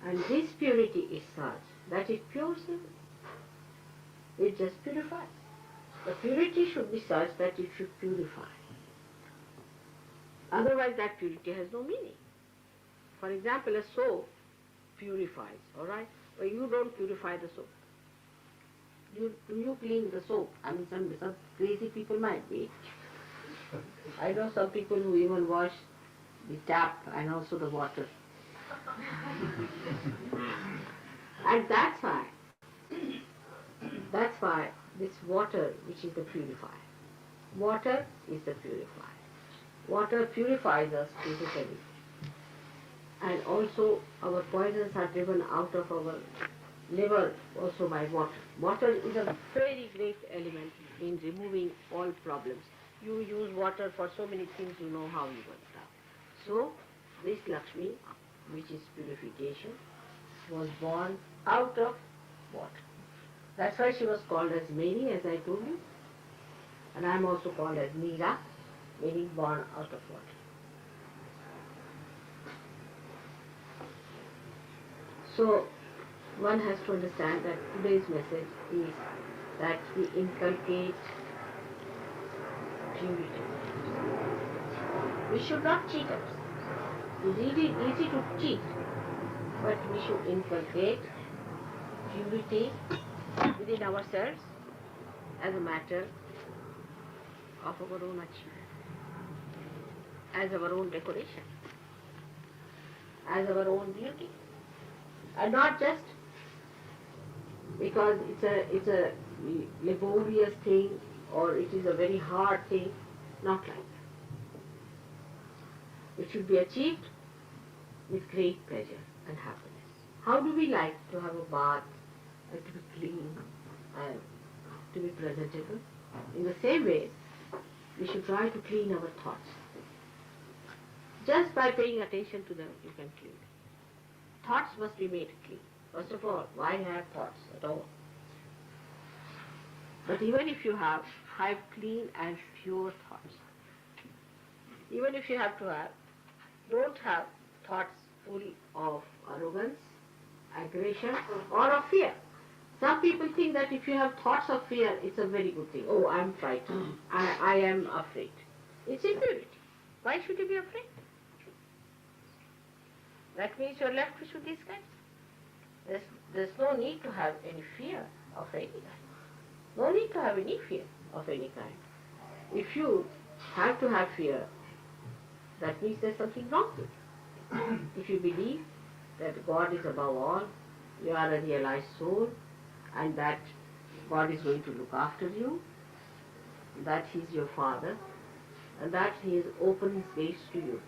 D: And this purity is such that it pures everything. It just purifies. The purity should be such that it should purify. Otherwise that purity has no meaning. For example, a soap purifies, alright? But you don't purify the soap. Do you clean the soap? I mean, some crazy people might be. I know some people who even wash the tap and also the water. And that's why this water, which is the purifier. Water is the purifier. Water purifies us physically. And also our poisons are driven out of our liver also by water. Water is a very great element in removing all problems. You use water for so many things, you know how you work it out. So this Lakshmi, which is purification, was born out of water. That's why she was called as Mary, as I told you. And I am also called as Meera, meaning born out of water. So one has to understand that today's message is that we inculcate purity. We should not cheat ourselves. It's easy to cheat, but we should inculcate purity within ourselves as a matter of our own achievement, as our own decoration, as our own beauty. And not just because it's a laborious thing or it is a very hard thing, not like that. It should be achieved with great pleasure and happiness. How do we like to have a bath and to be clean and to be presentable? In the same way, we should try to clean our thoughts. Just by paying attention to them, you can clean them. Thoughts must be made clean. First of all, why have thoughts at all? But even if you have clean and pure thoughts. Even if you have to have, don't have thoughts full of arrogance, aggression, or of fear. Some people think that if you have thoughts of fear, it's a very good thing. Oh, I'm frightened. I am afraid. It's impurity. Why should you be afraid? That means you're left with these kinds. There's no need to have any fear of any kind. No need to have any fear of any kind. If you have to have fear, that means there's something wrong with you. If you believe that God is above all, you are a realized soul, and that God is going to look after you, that He is your Father, and that He has opened His gates to you.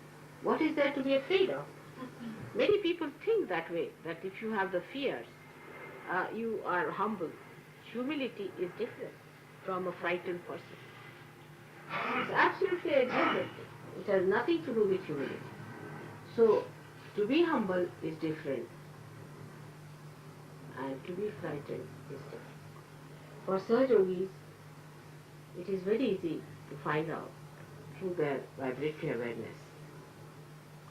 D: What is there to be afraid of? Many people think that way, that if you have the fears, you are humble. Humility is different from a frightened person. It's absolutely a different thing. It has nothing to do with humility. So, to be humble is different, and to be frightened is different. For Sahaja yogis, it is very easy to find out through their vibratory awareness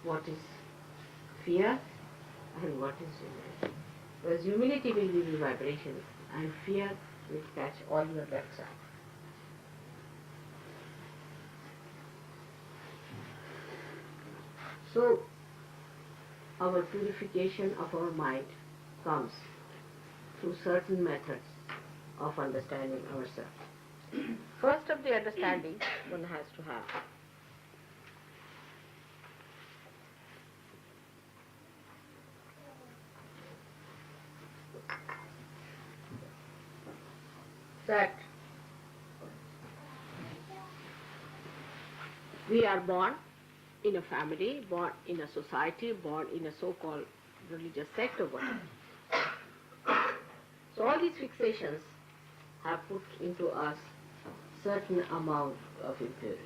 D: what is fear and what is humility. Because humility will give you vibration and fear will catch all your left side. So, our purification of our mind comes through certain methods of understanding ourselves. First of the understanding one has to have that we are born in a family, born in a society, born in a so-called religious sect or whatever. So all these fixations have put into us certain amount of impurities,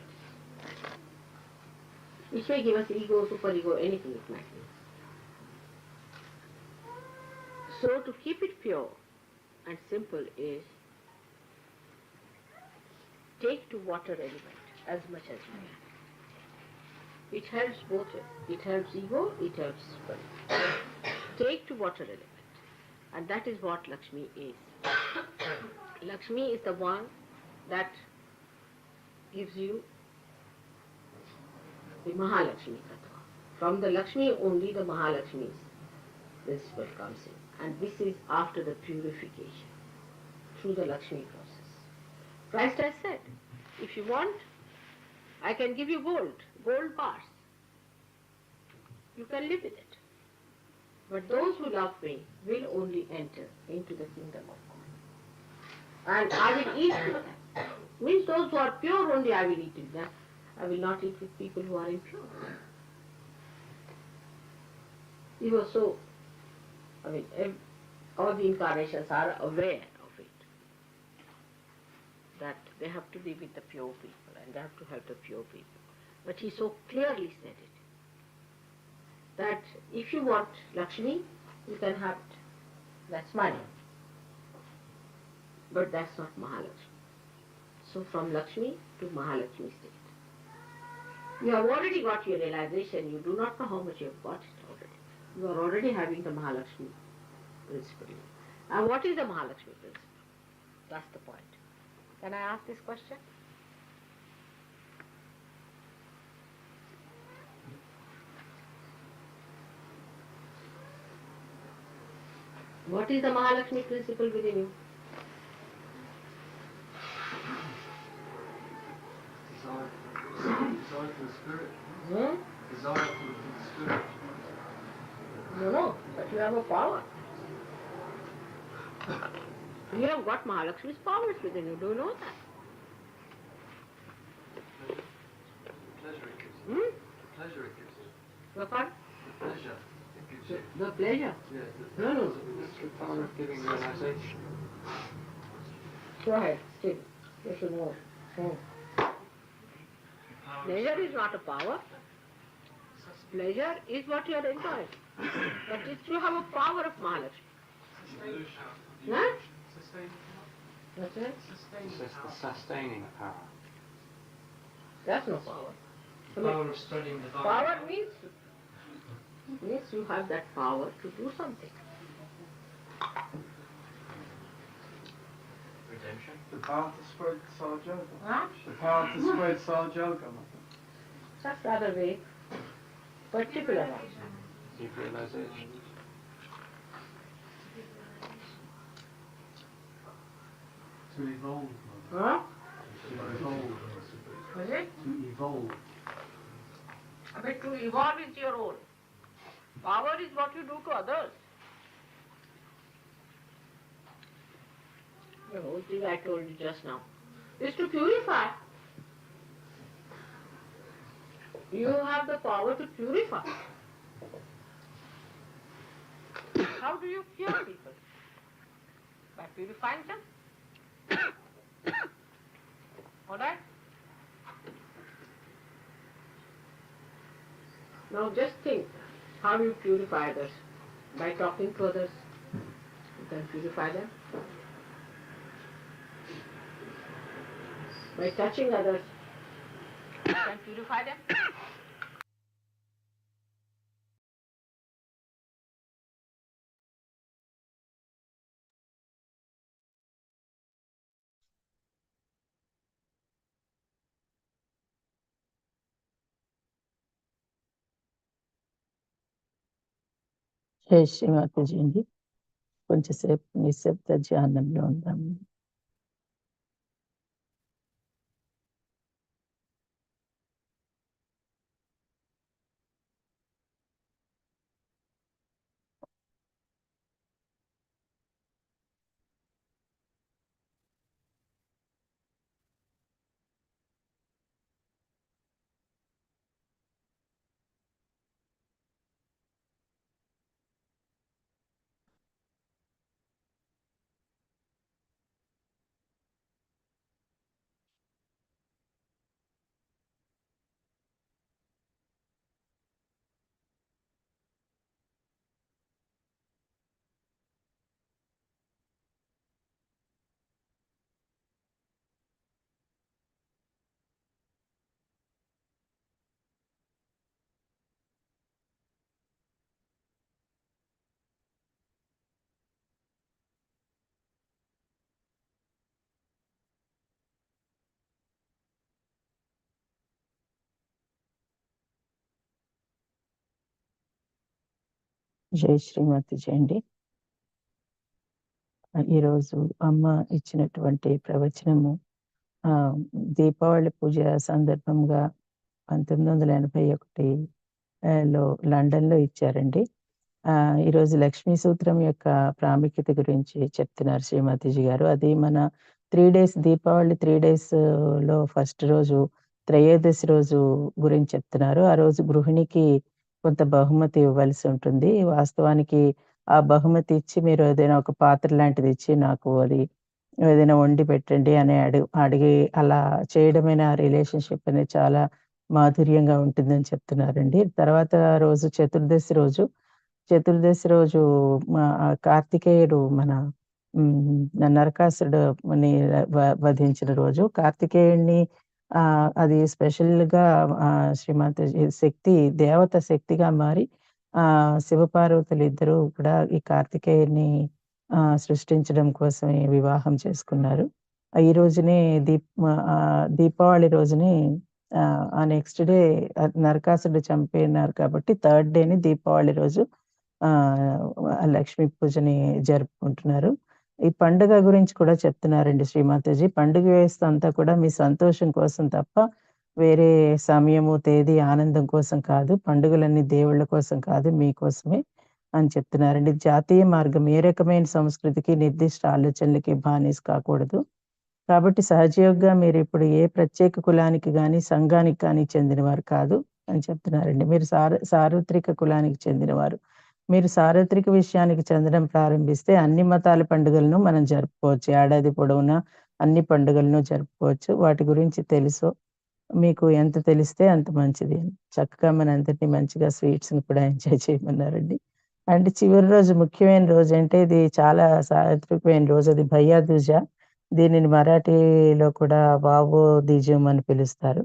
D: which may give us ego, superego, anything it might be. So to keep it pure and simple is take to water element as much as you can. It helps both ways. It helps ego, it helps superego. Take to water element. And that is what Lakshmi is. Lakshmi is the one that gives you the Mahalakshmi Tattva. From the Lakshmi only the Mahalakshmi's principle comes in. And this is after the purification through the Lakshmi process. Christ has said, if you want, I can give you gold bars. You can live with it. But those who love me will only enter into the kingdom of God. And I will eat with them. Means those who are pure only I will eat with them. I will not eat with people who are impure. He was so, all the incarnations are aware of it. That they have to be with the pure people and they have to help the pure people. But he so clearly said it. That if you want Lakshmi, you can have it. That's money. But that's not Mahalakshmi. So from Lakshmi to Mahalakshmi state. You have already got your realization, you do not know how much you have got it already. You are already having the Mahalakshmi principle. And what is the Mahalakshmi principle? That's the point. Can I ask this question? What is the Mahalakshmi principle within you?
E: Desire for the spirit. Desire for the spirit.
D: No, but you have a power. You have got Mahalakshmi's powers within you, do you know that?
E: Pleasure it gives.
D: Hmm?
E: Pleasure it gives.
D: Your pardon?
E: The pleasure it gives you.
D: The pleasure?
E: Yes.
D: No.
E: It's the power of giving realization.
D: Go ahead, Steve. You should know. Pleasure is not a power. Pleasure is what you are enjoying. But if you have a power of Mahalakshmi. Huh? What's that?
F: It's just the sustaining power.
D: That's no power.
E: Power of studying the Dharma.
D: Power means you have that power to do something.
E: Redemption.
C: The power to spread Sahaja.
D: Huh?
C: The power to spread Sahaja.
D: That's rather vague. Particular one.
F: Deep realization.
C: To evolve.
D: Huh?
C: To evolve.
D: Was it?
C: To evolve.
D: But to evolve is your own. Power is what you do to others. The whole thing I told you just now is to purify. You have the power to purify. How do you cure people? By purifying them. Alright? Now just think how you purify others. By talking to others, you can purify them. By touching others, you can purify them.
B: జై శ్రీమాతాజీ అండి. కొంచెంసేపు నిశ్శబ్ద ధ్యానంలో ఉందాము. జై శ్రీమాతాజీ అండి. ఈరోజు అమ్మ ఇచ్చినటువంటి ప్రవచనము దీపావళి పూజ సందర్భంగా 1981 లో లండన్లో ఇచ్చారండి. ఈరోజు లక్ష్మీ సూత్రం యొక్క ప్రాముఖ్యత గురించి చెప్తున్నారు శ్రీమాతాజీ గారు. అది మన 3 days దీపావళి 3 days లో ఫస్ట్ రోజు త్రయోదశి రోజు గురించి చెప్తున్నారు. ఆ రోజు గృహిణికి కొంత బహుమతి ఇవ్వాల్సి ఉంటుంది. వాస్తవానికి ఆ బహుమతి ఇచ్చి మీరు ఏదైనా ఒక పాత్ర లాంటిది ఇచ్చి నాకు అది ఏదైనా వండి పెట్టండి అని అడిగి అలా చేయడమైన రిలేషన్షిప్ అనేది చాలా మాధుర్యంగా ఉంటుందని చెప్తున్నారండి. తర్వాత రోజు చతుర్దశి రోజు కార్తికేయుడు మన నరకాసురుడుని వధించిన రోజు. కార్తికేయుడిని అది స్పెషల్‌గా శ్రీమాతాజీ దేవత శక్తిగా మారి శివపార్వతులిద్దరూ కూడా ఈ కార్తికేయుడిని సృష్టించడం కోసమే వివాహం చేసుకున్నారు. ఈ రోజునే దీపావళి రోజుని ఆ నెక్స్ట్ డే నరకాసురుడు చంపినారు కాబట్టి థర్డ్ డేని దీపావళి రోజు లక్ష్మీ పూజని జరుపుకుంటున్నారు. ఈ పండుగ గురించి కూడా చెప్తున్నారండి శ్రీమాతాజీ. పండుగ వ్యవస్థ అంతా కూడా మీ సంతోషం కోసం తప్ప వేరే సమయము, తేదీ, ఆనందం కోసం కాదు. పండుగలన్నీ దేవుళ్ళ కోసం కాదు, మీకోసమే అని చెప్తున్నారండి. జాతీయ మార్గం ఏ రకమైన సంస్కృతికి, నిర్దిష్ట ఆలోచనలకి బానిస కాకూడదు. కాబట్టి సహజయోగ్గా మీరిప్పుడు ఏ ప్రత్యేక కులానికి గాని, సంఘానికి గాని చెందినవారు కాదు అని చెప్తున్నారండి. మీరు సార్వత్రిక కులానికి చెందినవారు. మీరు సార్వత్రిక విషయానికి చెందడం ప్రారంభిస్తే అన్ని మతాల పండుగలను మనం జరుపుకోవచ్చు. ఏడాది పొడవునా అన్ని పండుగలను జరుపుకోవచ్చు. వాటి గురించి తెలుసో మీకు ఎంత తెలిస్తే అంత మంచిది అని. చక్కగా మనందరినీ మంచిగా స్వీట్స్‌ని కూడా ఎంజాయ్ చేయమన్నారండి. అంటే చివరి రోజు ముఖ్యమైన రోజంటే ఇది చాలా సాత్వికమైన రోజు. అది భయ్యా దూజ. దీనిని మరాఠీలో కూడా వావో దీజం అని పిలుస్తారు.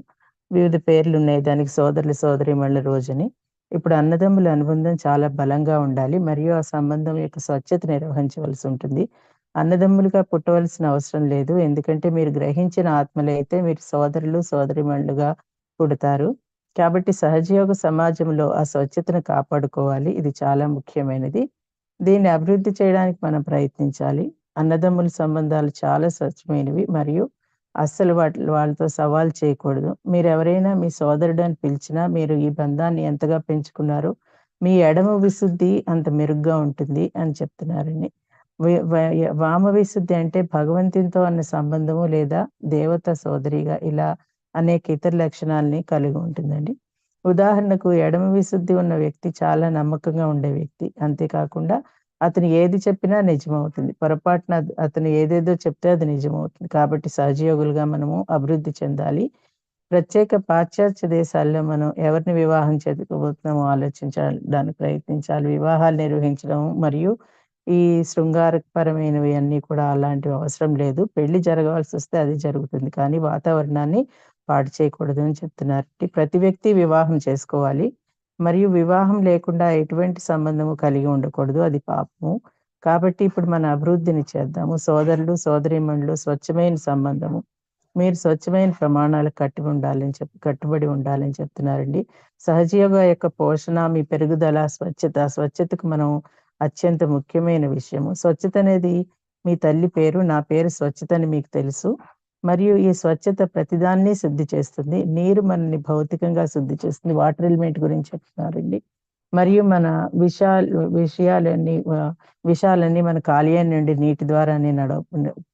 B: వివిధ పేర్లున్నాయి దానికి. సోదరులు, సోదరీమణుల రోజని. ఇప్పుడు అన్నదమ్ముల అనుబంధం చాలా బలంగా ఉండాలి. మరియు ఆ సంబంధం యొక్క స్వచ్ఛత నిర్వహించవలసి ఉంటుంది. అన్నదమ్ములుగా పుట్టవలసిన అవసరం లేదు. ఎందుకంటే మీరు గ్రహించిన ఆత్మలే అయితే మీరు సోదరులు, సోదరీమణులుగా పుడతారు. కాబట్టి సహజయోగ సమాజంలో ఆ స్వచ్ఛతను కాపాడుకోవాలి. ఇది చాలా ముఖ్యమైనది. దీన్ని అభివృద్ధి చేయడానికి మనం ప్రయత్నించాలి. అన్నదమ్ముల సంబంధాలు చాలా స్వచ్ఛమైనవి మరియు అస్సలు వాళ్ళతో సవాల్ చేయకూడదు. మీరెవరైనా మీ సోదరుడు అని పిలిచినా మీరు ఈ బంధాన్ని ఎంతగా పెంచుకున్నారో మీ ఎడమ విశుద్ధి అంత మెరుగ్గా ఉంటుంది అని చెప్తున్నారండి. వామ విశుద్ధి అంటే భగవంతునితో అన్న సంబంధము లేదా దేవత సోదరిగా ఇలా అనేక ఇతర లక్షణాల్ని కలిగి ఉంటుందండి. ఉదాహరణకు ఎడమ విశుద్ధి ఉన్న వ్యక్తి చాలా నమ్మకంగా ఉండే వ్యక్తి. అంతేకాకుండా అతను ఏది చెప్పినా నిజమవుతుంది. పొరపాటున అతను ఏదేదో చెప్తే అది నిజమవుతుంది. కాబట్టి సహజయోగులుగా మనము అభివృద్ధి చెందాలి. ప్రత్యేక పాశ్చాత్య దేశాల్లో మనం ఎవరిని వివాహం చేసుకోబోతున్నామో ఆలోచించడానికి ప్రయత్నించాలి. వివాహాలు నిర్వహించడం మరియు ఈ శృంగారపరమైనవి అన్నీ కూడా అలాంటివి అవసరం లేదు. పెళ్లి జరగాల్సొస్తే అది జరుగుతుంది. కానీ వాతావరణాన్ని పాడు చేయకూడదు అని చెప్తున్నారు. ప్రతి వ్యక్తి వివాహం చేసుకోవాలి. మరియు వివాహం లేకుండా ఎటువంటి సంబంధము కలిగి ఉండకూడదు. అది పాపము. కాబట్టి ఇప్పుడు మన అభివృద్ధిని చేద్దాము. సోదరులు, సోదరీమణులు స్వచ్ఛమైన సంబంధము. మీరు స్వచ్ఛమైన ప్రమాణాలకు కట్టుబడి ఉండాలని చెప్తున్నారండి. సహజయోగ యొక్క పోషణ, మీ పెరుగుదల, స్వచ్ఛతకు మనం అత్యంత ముఖ్యమైన విషయము. స్వచ్ఛత అనేది మీ తల్లి పేరు, నా పేరు స్వచ్ఛత అని మీకు తెలుసు. మరియు ఈ స్వచ్ఛత ప్రతిదాన్ని శుద్ధి చేస్తుంది. నీరు మనల్ని భౌతికంగా శుద్ధి చేస్తుంది. వాటర్ ఎలిమెంట్ గురించి చెప్తున్నారండి. మరియు మన విషయాలన్నీ విషాలన్నీ మన కాలేయం నుండి నీటి ద్వారానే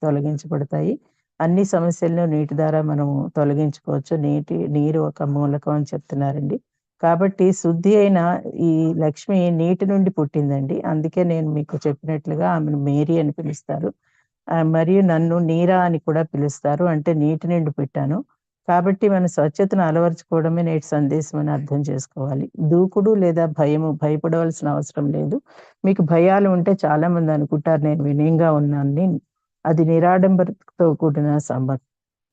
B: తొలగించబడతాయి. అన్ని సమస్యలను నీటి ద్వారా మనము తొలగించుకోవచ్చు. నీరు ఒక మూలకం అని చెప్తున్నారండి. కాబట్టి శుద్ధి అయిన ఈ లక్ష్మి నీటి నుండి పుట్టిందండి. అందుకే నేను మీకు చెప్పినట్లుగా ఆమెను మేరీ అని పిలుస్తారు. మరియు నన్ను నీరా అని కూడా పిలుస్తారు. అంటే నీటి నుండి పుట్టాను. కాబట్టి మన స్వచ్ఛతను అలవరుచుకోవడమే నేటి సందేశం అని అర్థం చేసుకోవాలి. దూకుడు లేదా భయపడవలసిన అవసరం లేదు. మీకు భయాలు ఉంటే చాలామంది అనుకుంటారు నేను వినయంగా ఉన్నానని. అది నిరాడంబరతో కూడిన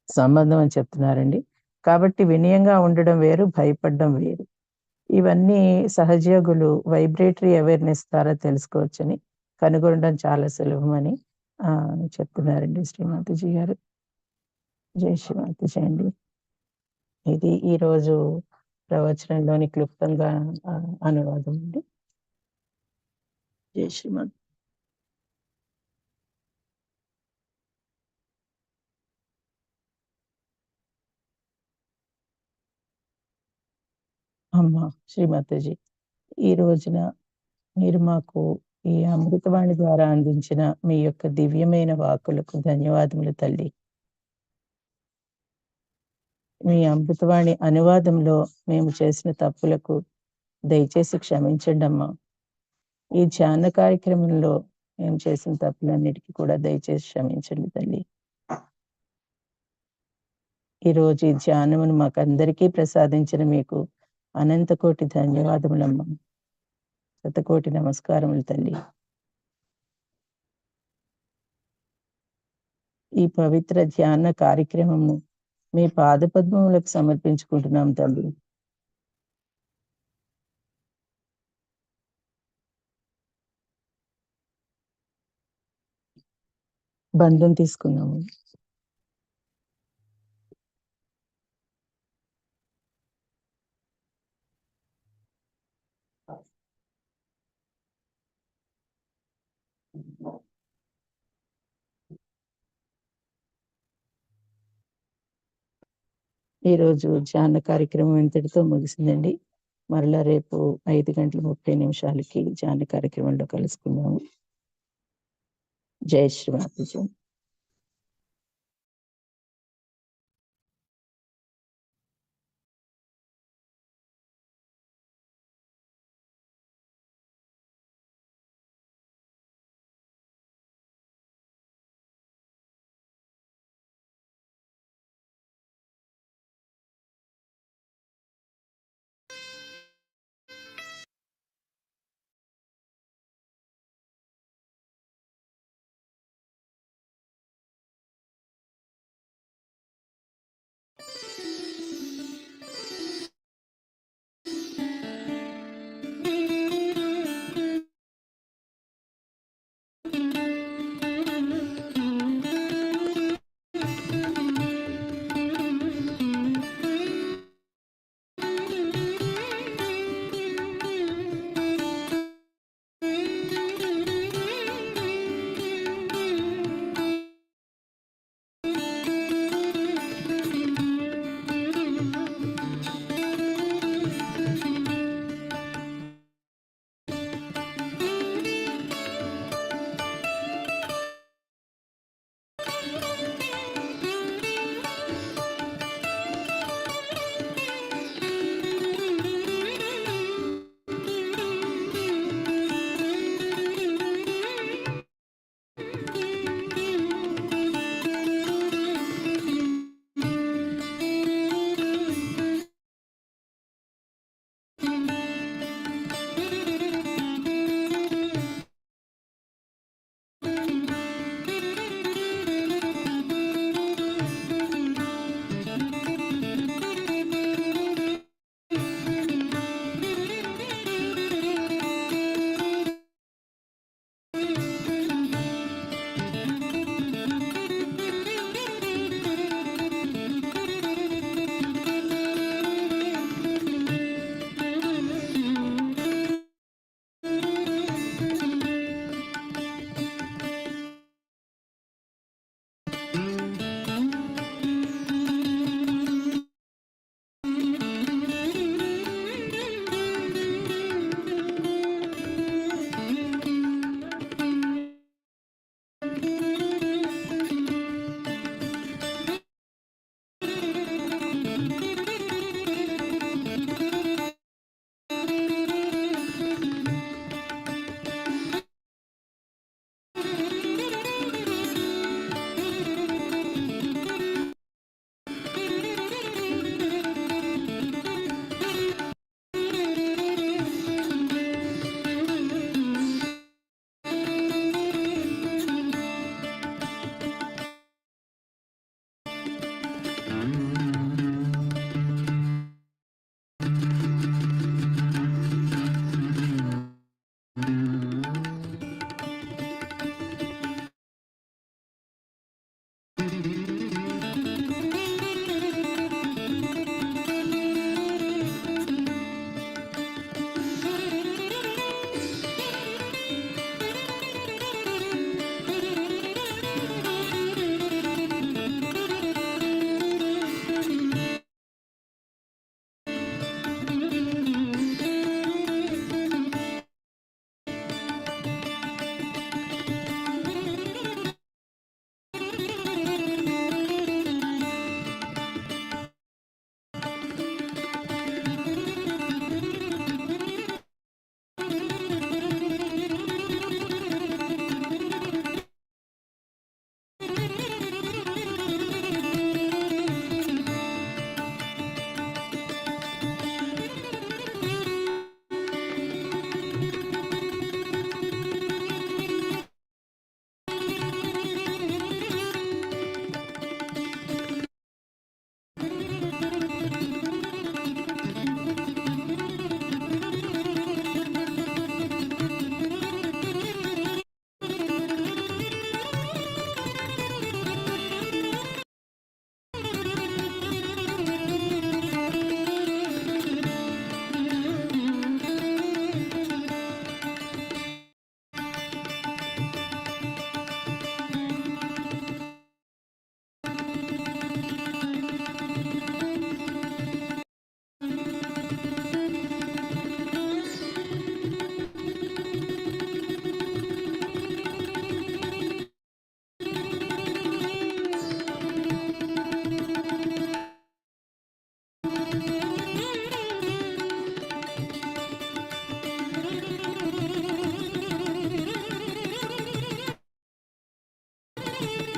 B: సంబంధం అని చెప్తున్నారండి. కాబట్టి వినయంగా ఉండడం వేరు, భయపడడం వేరు. ఇవన్నీ సహజయోగులు వైబ్రేటరీ అవేర్‌నెస్ ద్వారా తెలుసుకోవచ్చని, కనుగొనడం చాలా సులభమని చెప్తున్నారండి శ్రీమాతాజీ గారు. జై శ్రీమాతాజీ అండి. ఇది ఈరోజు ప్రవచనంలోని క్లుప్తంగా అనువాదం అండి. జై శ్రీమాత. అమ్మా శ్రీమాతాజీ, ఈ రోజున మీరు మాకు ఈ అమృతవాణి ద్వారా అందించిన మీ యొక్క దివ్యమైన వాక్కులకు ధన్యవాదములు తల్లి. మీ అమృతవాణి అనువాదంలో మేము చేసిన తప్పులకు దయచేసి క్షమించండమ్మా. ఈ ధ్యాన కార్యక్రమంలో మేము చేసిన తప్పులన్నిటికీ కూడా దయచేసి క్షమించండి తల్లి. ఈరోజు ఈ ధ్యానమును మాకందరికీ ప్రసాదించిన మీకు అనంత కోటి ధన్యవాదములమ్మా. శతకోటి నమస్కారములు తల్లి. ఈ పవిత్ర ధ్యాన కార్యక్రమము మీ పాదపద్మములకు సమర్పించుకుంటున్నాం తల్లి. బంధం తీసుకున్నాము. ఈరోజు ధ్యాన కార్యక్రమం ఇంతటితో ముగిసిందండి. మరలా రేపు 5:30 ధ్యాన కార్యక్రమంలో కలుసుకుందాము. జై శ్రీమాతాజీ.
G: Lakshmi.